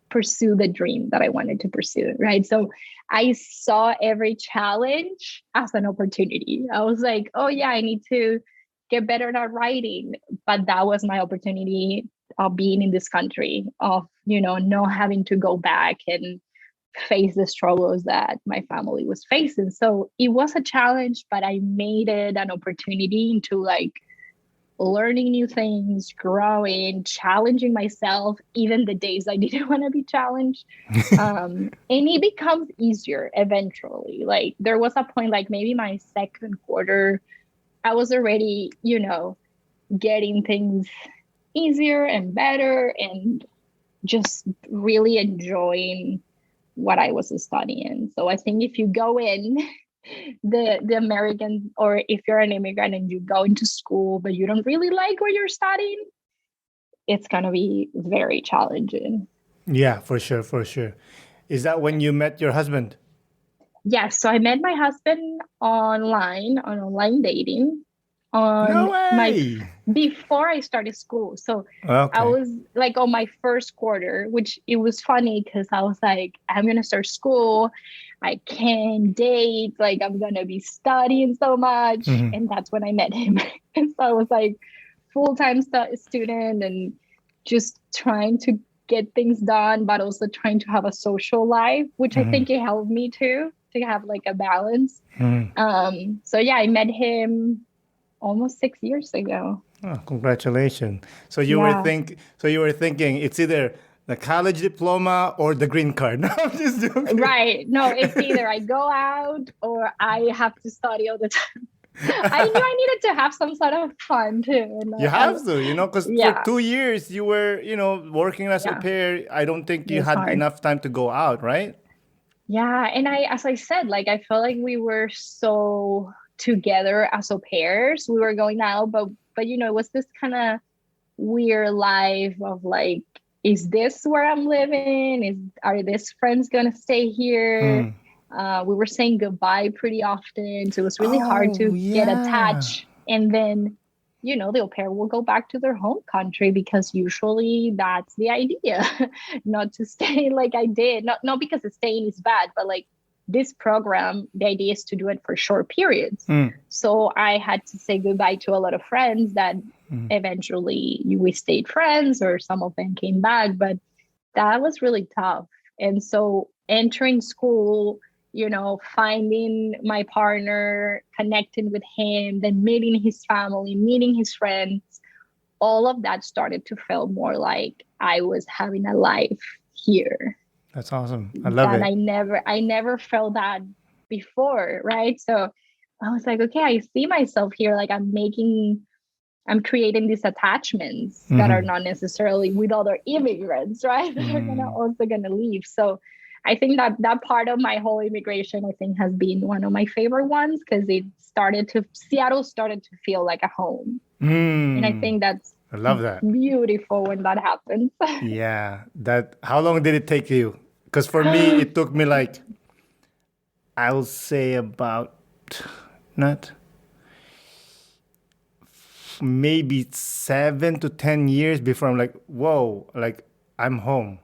pursue the dream that I wanted to pursue, right? So I saw every challenge as an opportunity. I was like, oh yeah, I need to get better at writing. But that was my opportunity of being in this country, of, not having to go back and face the struggles that my family was facing. So it was a challenge, but I made it an opportunity into like learning new things, growing, challenging myself, even the days I didn't want to be challenged. And it becomes easier eventually. Like there was a point, like maybe my second quarter, I was already, getting things easier and better and just really enjoying what I was studying. So I think if you go in the American, or if you're an immigrant and you go into school, but you don't really like what you're studying, it's going to be very challenging. Yeah, for sure. For sure. Is that when you met your husband? Yes. So I met my husband on online dating. on No my way. before I started school. So I Okay. was like on my first quarter, which it was funny because I was like, I'm gonna start school. I can't date, like I'm gonna be studying so much. Mhm. And that's when I met him. And so I was like full-time student and just trying to get things done, but also trying to have a social life, which I Mhm. think it helped me too, to have like a balance. Mhm. So yeah, I met him almost 6 years ago. Oh, congratulations. Yeah. So you were thinking it's either the college diploma or the green card. No, I'm just joking. Right. No, it's either I go out or I have to study all the time. I knew I needed to have some sort of fun too. And You have to, because for yeah, 2 years you were, working as au yeah, pair. I don't think it you was had hard. enough time to go out, right? Yeah. And as I said, like, I felt like we were so together as au pairs. We were going out, but, it was this kind of weird life of like, is this where I'm living? Are these friends gonna stay here? Mm. We were saying goodbye pretty often, so it was really hard Oh, to get yeah. attached. And then, the au pair will go back to their home country because usually that's the idea, not to stay like I did. Not because the staying is bad, but like this program, the idea is to do it for short periods. Mm. So I had to say goodbye to a lot of friends that eventually we stayed friends or some of them came back, but that was really tough. And so entering school, finding my partner, connecting with him, then meeting his family, meeting his friends, all of that started to feel more like I was having a life here That's awesome. I love that it. I never felt that before, right? So I was like, okay, I see myself here. Like I'm creating these attachments that are Mhm. not necessarily with other immigrants, right? That are Mm. gonna leave. So I think that part of my whole immigration, I think, has been one of my favorite ones because Seattle started to feel like a home. And I Mm. think that's I love that. beautiful when that happens. Yeah. How long did it take you? Because for me, it took me like, I'll say about not maybe 7 to 10 years before I'm like, whoa, like I'm home.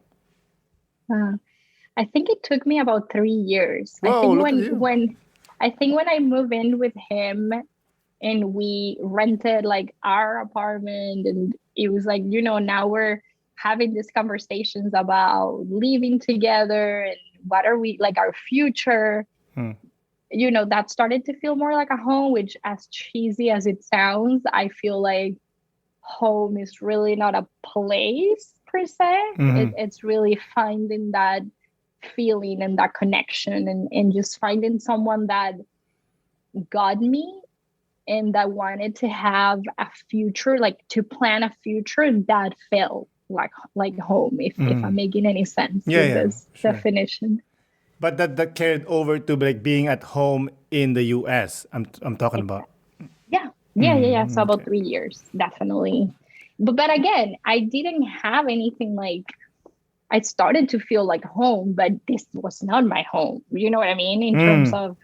Uh, I think it took me about 3 years. I Whoa, think look at when you. when I think when I moved in with him and we rented like our apartment, and it was like, now we're having these conversations about living together and what are we like our future. Hmm. That started to feel more like a home, which, as cheesy as it sounds, I feel like home is really not a place per se. Mhm. It's really finding that feeling and that connection, and just finding someone that got me and that wanted to have a future, like to plan a future that felt like home, if I'm Mhm. making any sense Yeah, with yeah, this sure. definition. But that carried over to like being at home in the US. I'm talking about. Exactly. Yeah. Yeah, yeah, yeah. So Mm, about okay. 3 years, definitely. But again, I didn't have anything like I started to feel like home, but this was not my home. You know what I mean? In terms Mm, of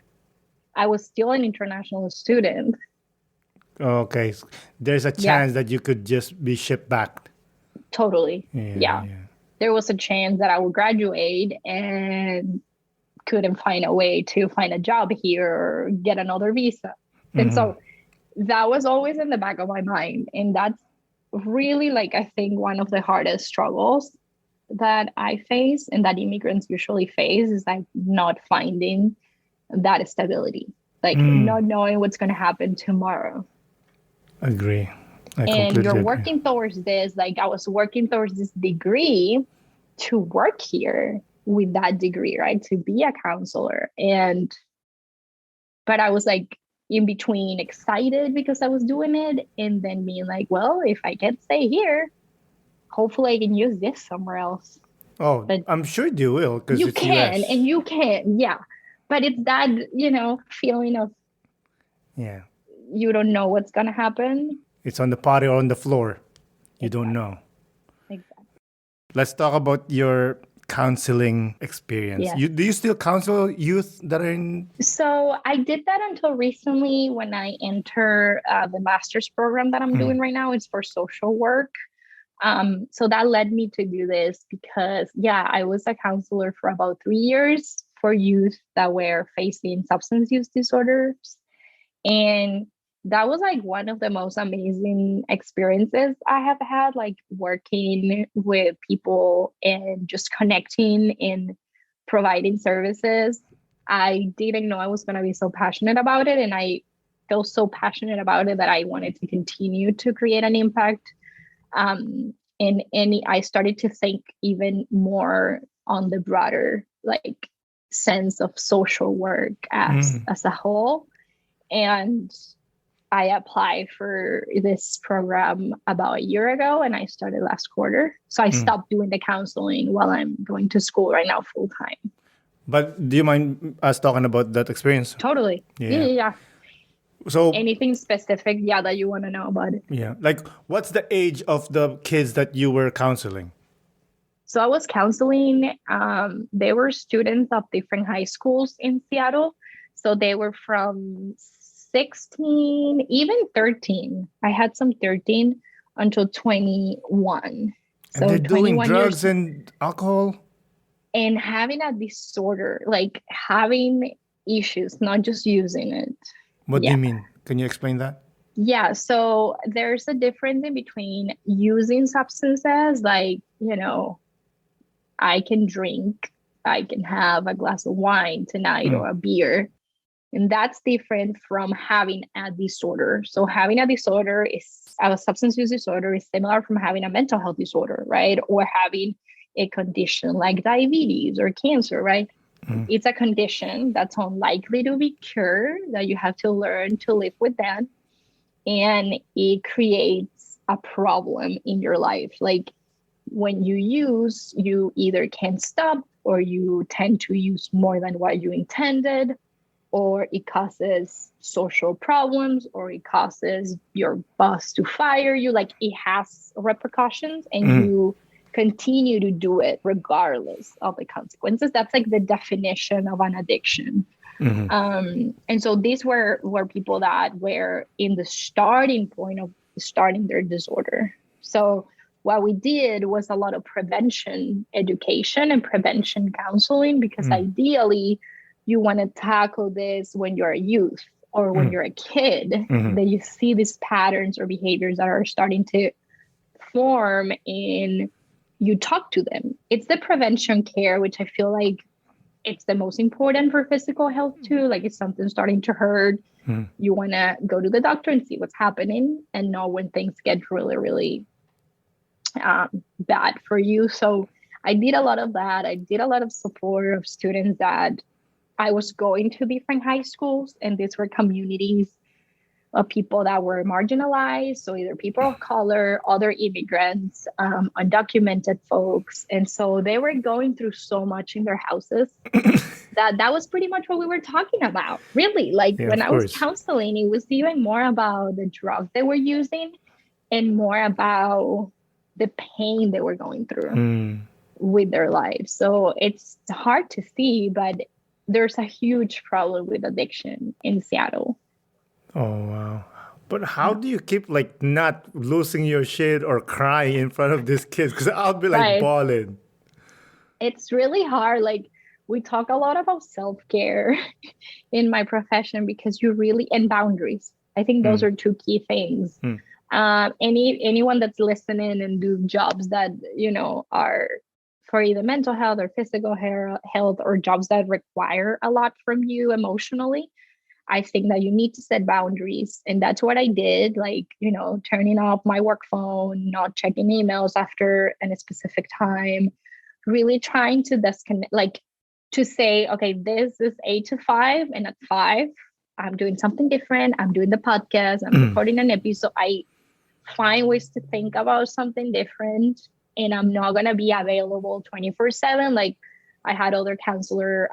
I was still an international student. okay. There's a Yeah, chance that you could just be shipped back. totally. Yeah, Yeah. yeah. There was a chance that I would graduate and couldn't find a way to find a job here or get another visa. And Hmm. so that was always in the back of my mind. And that's really, like, I think one of the hardest struggles that I face and that immigrants usually face is like not finding that stability, like Mm, not knowing what's going to happen tomorrow. agree. I And you're completely agree. working towards this, like I was working towards this degree to work here with that degree, right? To be a counselor. But I was like in between excited because I was doing it and then being like, well, if I can't stay here, hopefully I can use this somewhere else. Oh, But I'm sure you will because you it's can, and US. you can, yeah. But it's that, feeling of Yeah. you don't know what's going to happen. It's on the potty or on the floor. You don't Exactly. know. Exactly. Let's talk about your counseling experience. Yes. Do you still counsel youth that are in? So I did that until recently when I enter the master's program that I'm doing right now. It's for social work. So that led me to do this because, I was a counselor for about 3 years for youth that were facing substance use disorders. And that was like one of the most amazing experiences I have had, like working with people and just connecting and providing services. I didn't know I was going to be so passionate about it. And I felt so passionate about it that I wanted to continue to create an impact. And I started to think even more on the broader like sense of social work as a whole. And I applied for this program about a year ago and I started last quarter. So I stopped doing the counseling while I'm going to school right now full time. But do you mind us talking about that experience? Totally. Yeah. So anything specific, that you want to know about it? Yeah. Like, what's the age of the kids that you were counseling? So I was counseling, they were students of different high schools in Seattle. So they were from 16, even 13. I had some 13 until 21. And so they're doing 21 drugs years, and alcohol? and having a disorder, like having issues, not just using it. What do you mean? Can you explain that? Yeah, so there's a difference in between using substances, like, I can drink, I can have a glass of wine tonight or a beer. And that's different from having a disorder. So having a disorder a substance use disorder is similar from having a mental health disorder, right? Or having a condition like diabetes or cancer, right? It's a condition that's unlikely to be cured, that you have to learn to live with that. And it creates a problem in your life. Like when you use, you either can't stop or you tend to use more than what you intended, or it causes social problems, or it causes your boss to fire you. Like it has repercussions and you continue to do it regardless of the consequences. That's like the definition of an addiction. And so these were people that were in the starting point of starting their disorder. So what we did was a lot of prevention education and prevention counseling, because ideally you want to tackle this when you're a youth or when you're a kid, that you see these patterns or behaviors that are starting to form in you talk to them. It's the prevention care, which I feel like it's the most important for physical health too. Like if something's starting to hurt, you want to go to the doctor and see what's happening and know when things get really, really bad for you. So I did a lot of that. I did a lot of support of students that I was going to different high schools, and these were communities of people that were marginalized. So either people of color, other immigrants, undocumented folks. And so they were going through so much in their houses that was pretty much what we were talking about. Really, like when I was counseling, it was even more about the drugs they were using and more about the pain they were going through with their lives. So it's hard to see, but there's a huge problem with addiction in Seattle. Oh, wow. But how do you keep like not losing your shit or crying in front of these kids? Because I'll be like bawling. It's really hard. Like we talk a lot about self-care in my profession, because and boundaries. I think those are two key things. Anyone that's listening and do jobs that, are for either mental health or physical health, or jobs that require a lot from you emotionally, I think that you need to set boundaries. And that's what I did, like, turning off my work phone, not checking emails after a specific time, really trying to disconnect, like to say, okay, this is 8 to 5, and at 5, I'm doing something different. I'm doing the podcast, I'm recording an episode. I find ways to think about something different, and I'm not going to be available 24/7. Like I had other counselor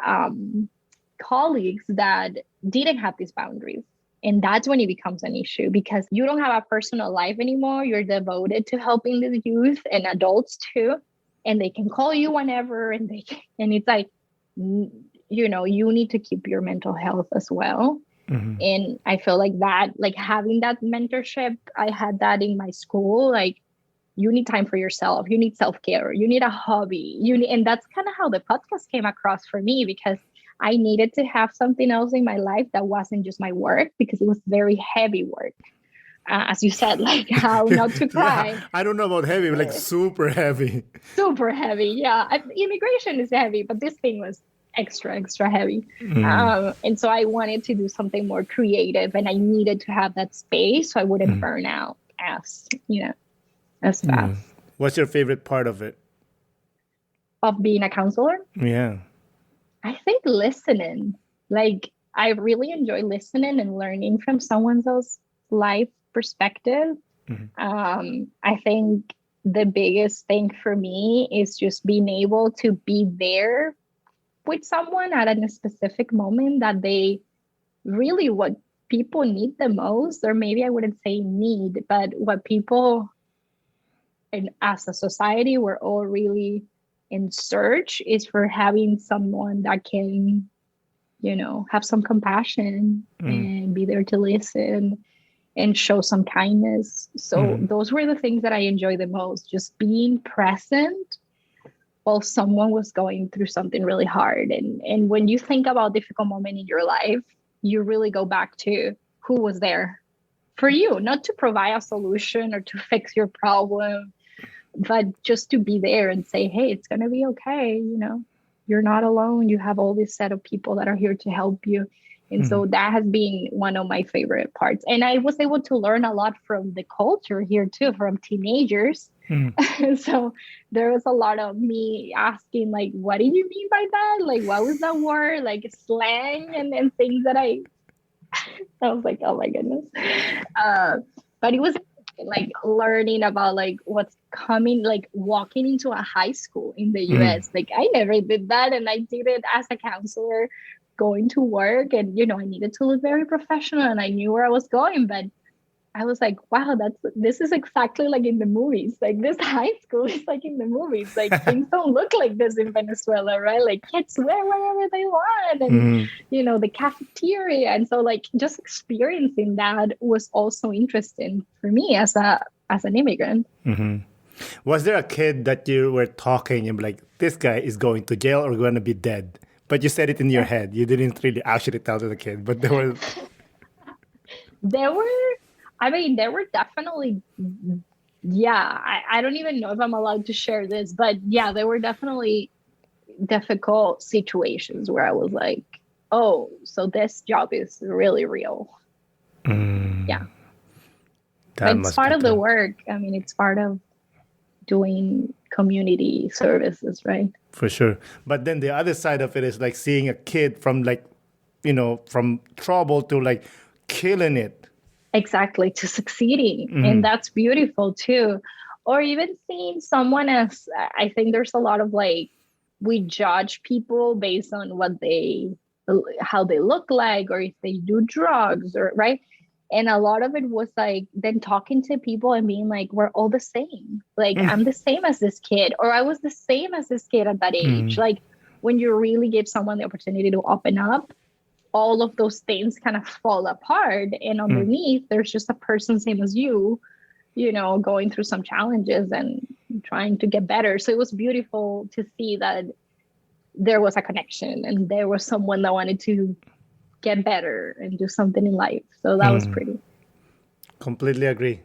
colleagues that didn't have these boundaries. And that's when it becomes an issue, because you don't have a personal life anymore. You're devoted to helping the youth and adults too. and they can call you whenever, and and it's like, you need to keep your mental health as well. And I feel like that, like having that mentorship, I had that in my school. Like, you need time for yourself, you need self-care, you need a hobby, and that's kind of how the podcast came across for me, because I needed to have something else in my life that wasn't just my work, because it was very heavy work. As you said, like how not to cry. Yeah, I don't know about heavy, but like super heavy. Super heavy. Yeah. Immigration is heavy, but this thing was extra heavy. And so I wanted to do something more creative, and I needed to have that space so I wouldn't burn out as fast. What's your favorite part of it? Of being a counselor? Yeah. I think listening. Like, I really enjoy listening and learning from someone else's life perspective. I think the biggest thing for me is just being able to be there with someone at a specific moment that they really, what people need the most, or maybe I wouldn't say need, but what people, and as a society, we're all really in search, is for having someone that can, have some compassion and be there to listen and show some kindness. So those were the things that I enjoy the most, just being present while someone was going through something really hard. And when you think about difficult moment in your life, you really go back to who was there for you, not to provide a solution or to fix your problem, but just to be there and say, hey, it's going to be okay. You're not alone. You have all this set of people that are here to help you. And so that has been one of my favorite parts. And I was able to learn a lot from the culture here too, from teenagers. So there was a lot of me asking, like, what do you mean by that? Like, what was that word? Like slang and things that I was like, oh my goodness. But it was like learning about like what's coming, like walking into a high school in the US. Like, I never did that. And I did it as a counselor, going to work, and I needed to look very professional, and I knew where I was going, but I was like, wow, this is exactly like in the movies. Like, this high school is like in the movies. Like, things don't look like this in Venezuela, right? Like, kids wear whatever they want, and the cafeteria. And so like just experiencing that was also interesting for me as an immigrant. Was there a kid that you were talking and like, this guy is going to jail or going to be dead? But you said it in your head. You didn't really actually tell to the kid, but there were definitely, I don't even know if I'm allowed to share this, but yeah, there were definitely difficult situations where I was like, oh, so this job is really real. Yeah. But it's part of the work. I mean, it's part of doing community services, right? For sure. But then the other side of it is like seeing a kid from like, from trouble to like killing it. Exactly, to succeeding. And that's beautiful too. Or even seeing someone as, I think there's a lot of like, we judge people based on how they look like, or if they do drugs, or right. And a lot of it was like then talking to people and being like, we're all the same. Like, I'm the same as this kid, or I was the same as this kid at that age. Like, when you really give someone the opportunity to open up, all of those things kind of fall apart. And underneath, there's just a person same as you, going through some challenges and trying to get better. So it was beautiful to see that there was a connection and there was someone that wanted to get better and do something in life. So that was pretty. Completely agree.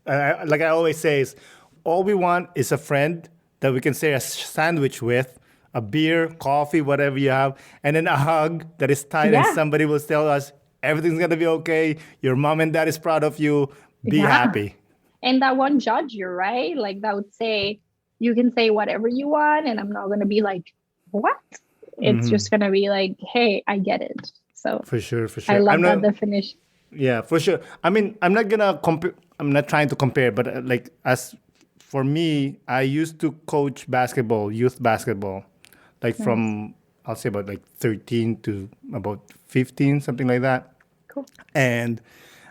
Like I always say, is all we want is a friend that we can share a sandwich with, a beer, coffee, whatever you have, and then a hug that is tight, and somebody will tell us everything's going to be okay. Your mom and dad is proud of you. Be happy. And that won't judge you, right? Like, that would say, you can say whatever you want, and I'm not going to be like, what? It's just going to be like, hey, I get it. So for sure. I love that definition. Yeah, for sure. I mean, I'm not gonna compare. I'm not trying to compare, but like as for me, I used to coach basketball, youth basketball, like from I'll say about like 13 to about 15, something like that. Cool. And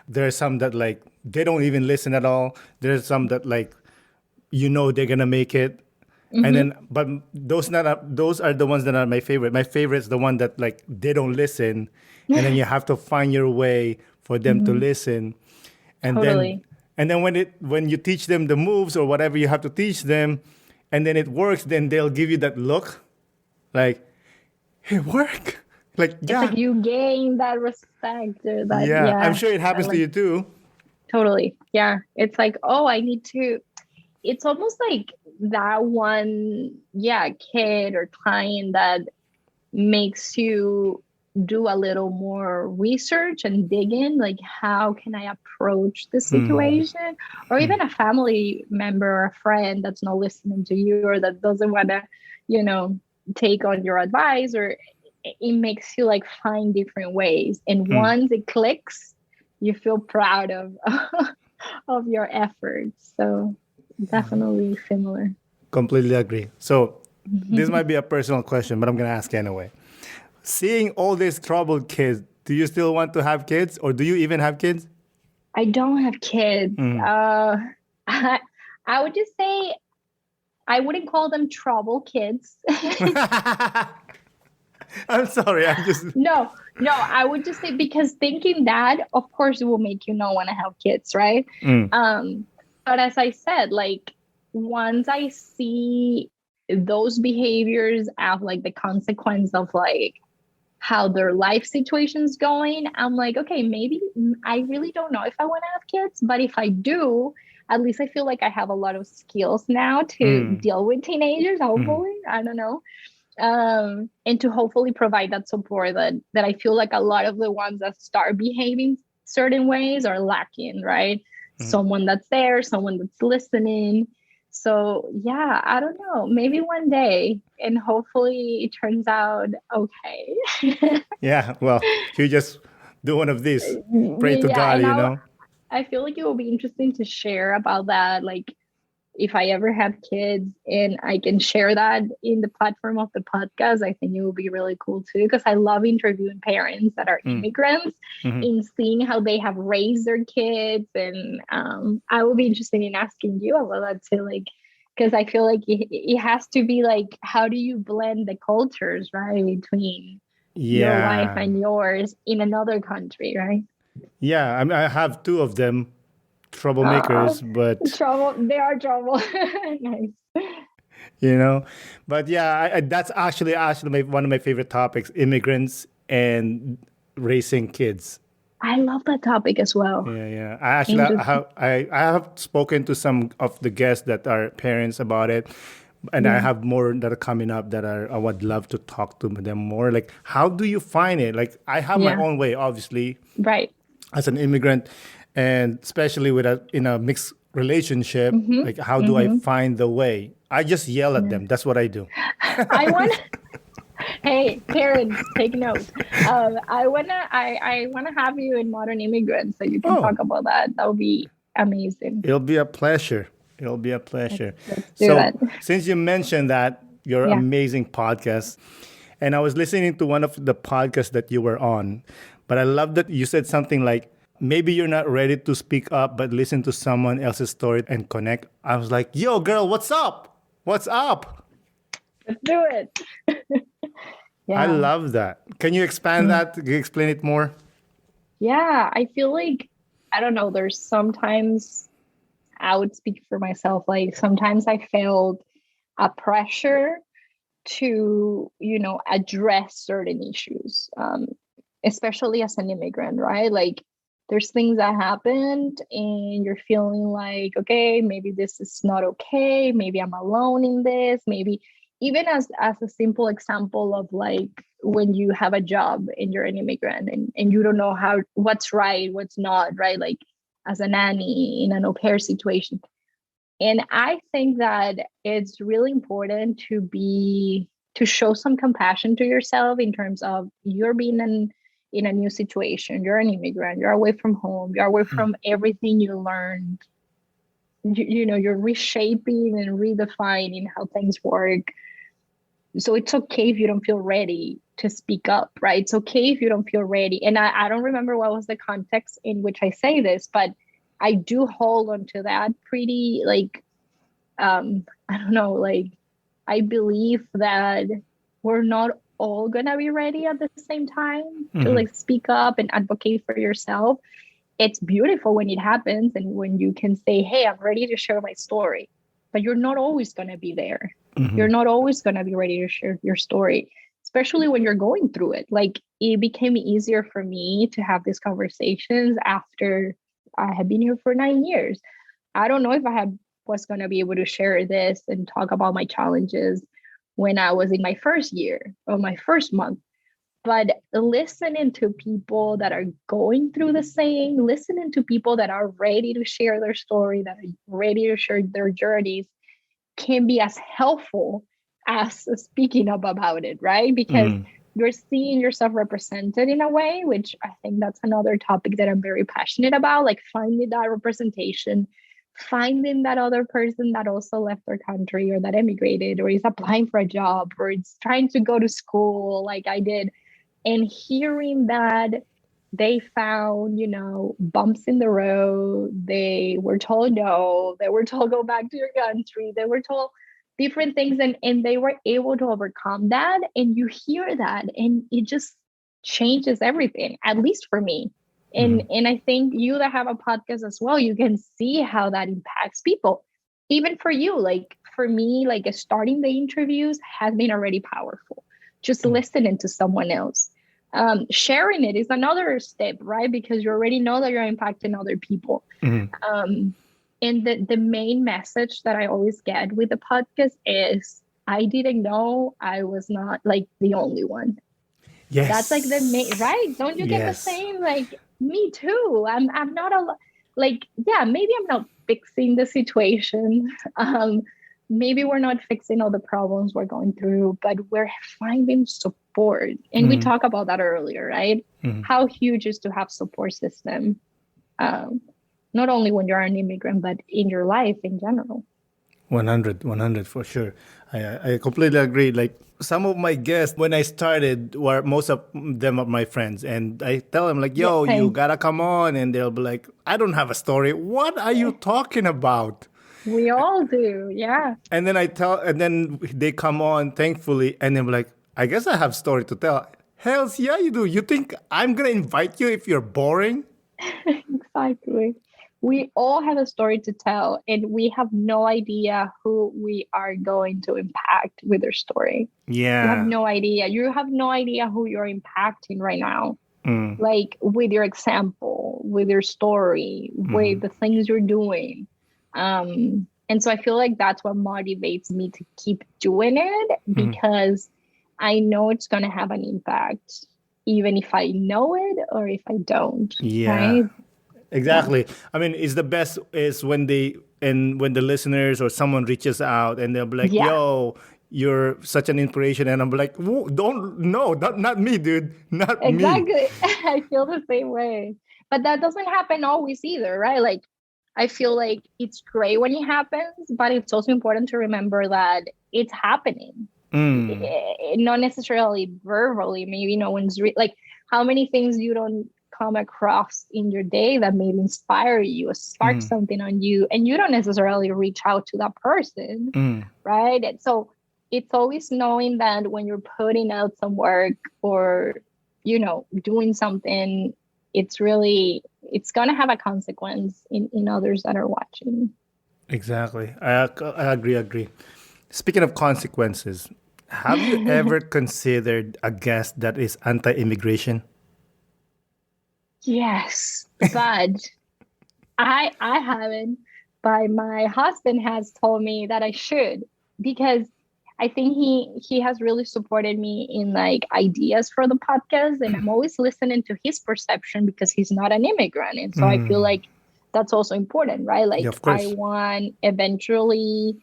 there's some that like they don't even listen at all. There's some that like they're gonna make it, And Mm-hmm. then, but those are the ones that are my favorite. My favorite is the one that like they don't listen, and then you have to find your way for them to Mm-hmm. listen, and then Totally. when you teach them the moves or whatever you have to teach them, and then it works, then they'll give you that look, like, "Hey, work!" Like, It's like yeah, you gain that respect or that, yeah. I'm yeah, sure it that happens to like you too. totally. Yeah. It's like, oh, I need to, it's almost like that one, yeah, kid or client that makes you do a little more research and dig in, like how can I approach the Mm, situation, or even a family member or a friend that's not listening to you or that doesn't want to, you know, take on your advice, or it makes you like find different ways, and mm, once it clicks you feel proud of of your efforts. So definitely similar. completely agree. So this might be a personal question, but I'm gonna ask anyway. Seeing all these troubled kids, do you still want to have kids, or do you even have kids? I don't have kids. Mm. I, I would just say I wouldn't call them trouble kids. I'm sorry. I'm just. No, no, I would just say, because thinking that, of course, it will make you not want to have kids, right? Mm, Um, but as I said, like once I see those behaviors have like the consequence of like how their life situation's going, I'm like, okay, maybe I really don't know if I want to have kids, but if I do, at least I feel like I have a lot of skills now to mm, deal with teenagers, mm, hopefully. I don't know. And to hopefully provide that support that I feel like a lot of the ones that start behaving certain ways are lacking, right? mm. Someone that's there, someone that's listening. So yeah, I don't know. Maybe one day, and hopefully it turns out okay. Yeah. Well, you just do one of these. Pray to Yeah, God. and You know. I feel like it will be interesting to share about that, like if I ever have kids and I can share that in the platform of the podcast, I think it will be really cool too. Because I love interviewing parents that are Mm, immigrants mhm. and seeing how they have raised their kids. And I will be interested in asking you about that too. Like, because I feel like it has to be like, how do you blend the cultures, right? Between your wife Yeah. and yours in another country, right? Yeah. I mean, I have two of them, Uh, troublemakers, but trouble. They are trouble. Nice. you know, but yeah, that's actually one of my favorite topics: immigrants and raising kids. I love that topic as well. Yeah, yeah. I actually Interesting. I have spoken to some of the guests that are parents about it, and I Yeah. have more that are coming up that are I would love to talk to them more. Like, how do you find it? Like, I have my Yeah. own way, obviously, Right. as an immigrant, and especially with a in a mixed relationship. Mm-hmm. Like, how do I Mm-hmm. find the way? I just yell at Yeah. them. That's what I do. I want. Hey, parents, take note. I wanna have you in Modern Immigrant so you can Oh, talk about that. That would be amazing. it'll be a pleasure. It'll be a pleasure. Let's do that. So, since you mentioned that, your Yeah. amazing podcast, and I was listening to one of the podcasts that you were on, but I love that you said something like, maybe you're not ready to speak up, but listen to someone else's story and connect. I was like, yo, girl, what's up? What's up? Let's do it. I Yeah. love that. Can you expand Mm. that? Can you explain it more? Yeah. I feel like I don't know. There's sometimes I would speak for myself. Like sometimes I felt a pressure to, address certain issues, especially as an immigrant, right? Like there's things that happened and you're feeling like, okay, maybe this is not okay. Maybe I'm alone in this. Maybe even as a simple example of like when you have a job and you're an immigrant and you don't know what's right, what's not, right? Like as a nanny in an au pair situation. And I think that it's really important to show some compassion to yourself in terms of you're being in a new situation. You're an immigrant. You're away from home. You're away Mm, from everything you learned. You're reshaping and redefining how things work. So it's okay if you don't feel ready to speak up, right? It's okay if you don't feel ready. And I don't remember what was the context in which I say this, but I do hold on to that pretty like I don't know, like I believe that we're not all gonna be ready at the same time to like speak up and advocate for yourself. It's beautiful when it happens and when you can say, hey, I'm ready to share my story. But you're not always gonna be there. You're not always gonna be ready to share your story, especially when you're going through it. Like it became easier for me to have these conversations after I had been here for 9 years. I don't know if was going to be able to share this and talk about my challenges when I was in my first year or my first month. But listening to people that are going through the same, listening to people that are ready to share their story, that are ready to share their journeys, can be as helpful as speaking up about it, right? Because you're seeing yourself represented in a way, which I think that's another topic that I'm very passionate about, like finding that representation, finding that other person that also left their country or that emigrated or is applying for a job or it's trying to go to school like I did, and hearing that they found, bumps in the road. They were told no, they were told go back to your country, they were told different things, and they were able to overcome that. And you hear that and it just changes everything, at least for me. And I think you that have a podcast as well, you can see how that impacts people. Even for you, like for me, like starting the interviews has been already powerful. Just listening to someone else. Sharing it is another step, right? Because you already know that you're impacting other people. And the main message that I always get with the podcast is I didn't know I was not like the only one. Yes. That's like the main, right? Don't you get the same? Like me too. I'm not maybe I'm not fixing the situation. Maybe we're not fixing all the problems we're going through, but we're finding support. And we talked about that earlier, right? How huge is to have support system, not only when you're an immigrant, but in your life in general. 100 for sure. I completely agree. Like some of my guests, when I started, were most of them are my friends. And I tell them like, yo, you gotta come on. And they'll be like, I don't have a story. What are you talking about? We all do, yeah. And then they come on, thankfully, and they're like, I guess I have story to tell. Hells yeah, you do. You think I'm gonna invite you if you're boring? Exactly. We all have a story to tell, and we have no idea who we are going to impact with our story. Yeah. You have no idea. You have no idea who you're impacting right now. Like with your example, with your story, with the things you're doing. And so I feel like that's what motivates me to keep doing it, because I know it's going to have an impact, even if I know it or if I don't. Yeah, right? Exactly. I mean, it's the best is when when the listeners or someone reaches out and they'll be like, yo, you're such an inspiration. And I'm like, not me, dude. Not me. Exactly. I feel the same way. But that doesn't happen always either, right? Like, I feel like it's great when it happens, but it's also important to remember that it's happening. Not necessarily verbally. Maybe no one's like, how many things you don't come across in your day that maybe inspire you or spark something on you, and you don't necessarily reach out to that person, right? And so it's always knowing that when you're putting out some work or, doing something, it's going to have a consequence in others that are watching. Exactly. I agree. Speaking of consequences, have you ever considered a guest that is anti-immigration? Yes, but I haven't. But my husband has told me that I should, because I think he has really supported me in like ideas for the podcast, and I'm always listening to his perception because he's not an immigrant, and so I feel like that's also important, right? Like, yeah, of course. I want eventually.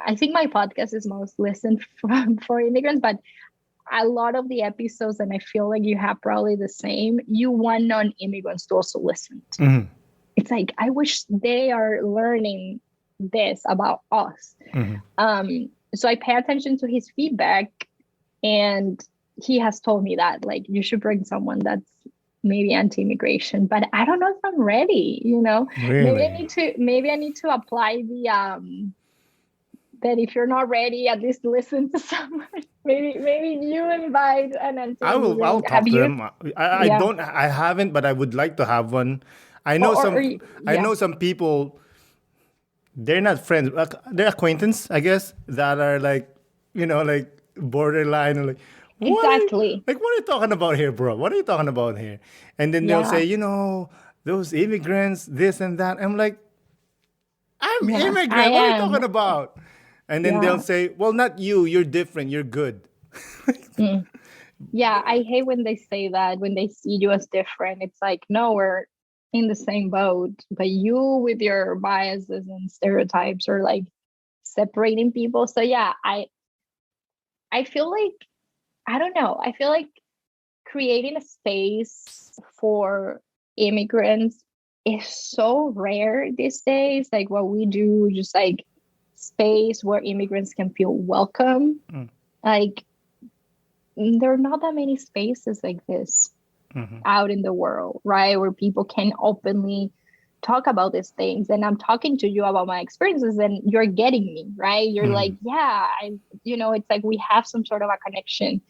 I think my podcast is most listened for immigrants, but a lot of the episodes, and I feel like you have probably the same, you want non-immigrants to also listen to. It's like, I wish they are learning this about us. So I pay attention to his feedback, and he has told me that, like, you should bring someone that's maybe anti-immigration, but I don't know if I'm ready, Really? Maybe I need to apply that if you're not ready, at least listen to someone. Maybe you invite an I'll anti-immigrant. talk Have to you? them. I Yeah. don't, I haven't, but I would like to have one. I Yeah. know some people, they're not friends, they're acquaintance, I guess, that are like, like borderline, like, Exactly. what are you talking about here, bro? What are you talking about here? And then they'll Yeah. say, those immigrants, this and that. I'm like, I'm Yeah. I immigrant. What are you am. talking about? And then they'll Yeah. say, well, not you. You're different. You're good. Mm. Yeah. I hate when they say that, when they see you as different. It's like, no, we're in the same boat, but you with your biases and stereotypes are like separating people. So yeah, I feel like, I don't know. I feel like creating a space for immigrants is so rare these days. Like what we do, just like space where immigrants can feel welcome. Like there are not that many spaces like this out in the world, right? Where people can openly talk about these things. And I'm talking to you about my experiences and you're getting me, right? You're like, yeah, it's like we have some sort of a connection.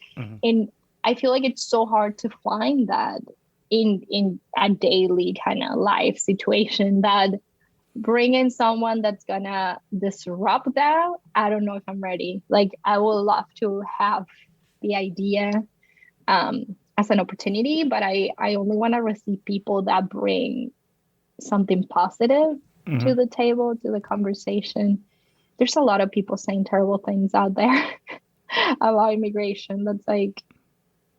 And I feel like it's so hard to find that in a daily kind of life situation, that bringing someone that's gonna disrupt that, I don't know if I'm ready. Like I would love to have the idea as an opportunity, but I only want to receive people that bring something positive to the table, to the conversation. There's a lot of people saying terrible things out there about immigration that's like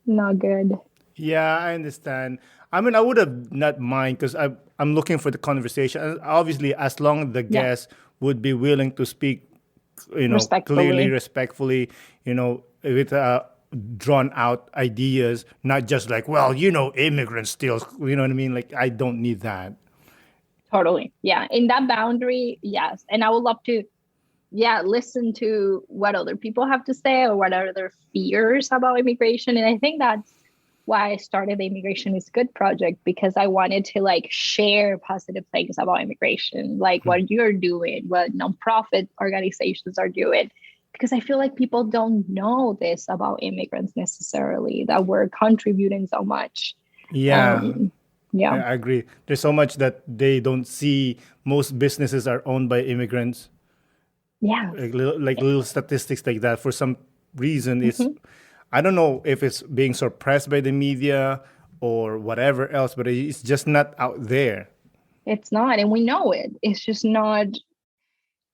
not good. Yeah, I understand. I mean, I would have not mind because I'm looking for the conversation. And obviously, as long as the Yeah. guest would be willing to speak, Respectfully. clearly, respectfully, with drawn out ideas, not just like, well, immigrants still, you know what I mean? Like, I don't need that. Totally. Yeah. In that boundary, yes. And I would love to, listen to what other people have to say or what are their fears about immigration. And I think that's why I started the Immigration is Good project, because I wanted to like share positive things about immigration, like what you're doing, what nonprofit organizations are doing, because I feel like people don't know this about immigrants necessarily, that we're contributing so much. Yeah. Yeah. I agree. There's so much that they don't see. Most businesses are owned by immigrants. Yeah. Like little statistics like that. For some reason, I don't know if it's being suppressed by the media or whatever else, but it's just not out there. It's not, and we know it. It's just not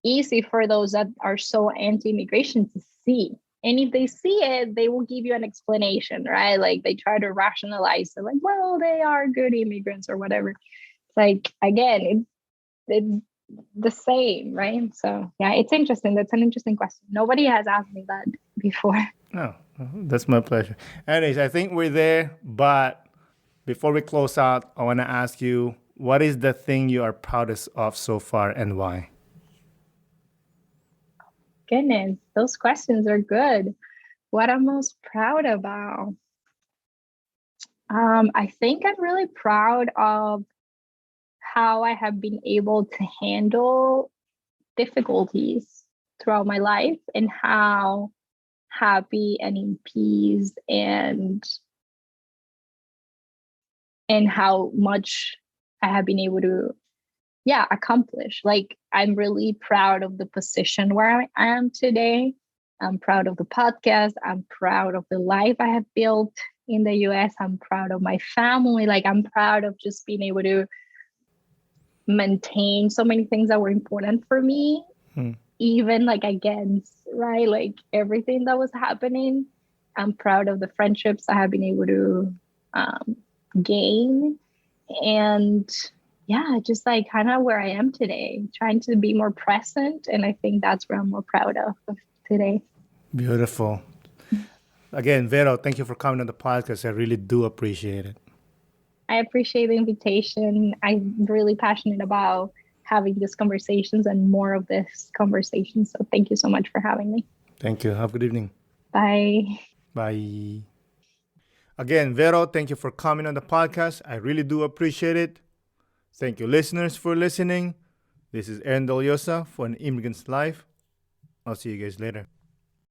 easy for those that are so anti-immigration to see. And if they see it, they will give you an explanation, right? Like they try to rationalize it, like, well, they are good immigrants or whatever. It's like, again, it's the same, right? So yeah, it's interesting. That's an interesting question. Nobody has asked me that before. Oh, that's my pleasure. Anyways, I think we're there. But before we close out, I want to ask you, what is the thing you are proudest of so far and why? Goodness, those questions are good. What I'm most proud about? I think I'm really proud of how I have been able to handle difficulties throughout my life, and how happy and in peace and how much I have been able to accomplish. Like I'm really proud of the position where I am today. I'm proud of the podcast. I'm proud of the life I have built in the US. I'm proud of my family. Like I'm proud of just being able to maintain so many things that were important for me, even like against, right? Like everything that was happening. I'm proud of the friendships I have been able to gain. And just like kind of where I am today, trying to be more present. And I think that's where I'm more proud of today. Beautiful. Again, Vero, thank you for coming on the podcast. I really do appreciate it. I appreciate the invitation. I'm really passionate about having these conversations and more of this conversation. So thank you so much for having me. Thank you. Have a good evening. Bye. Bye. Again, Vero, thank you for coming on the podcast. I really do appreciate it. Thank you, listeners, for listening. This is Aaron Deliosa for An Immigrant's Life. I'll see you guys later.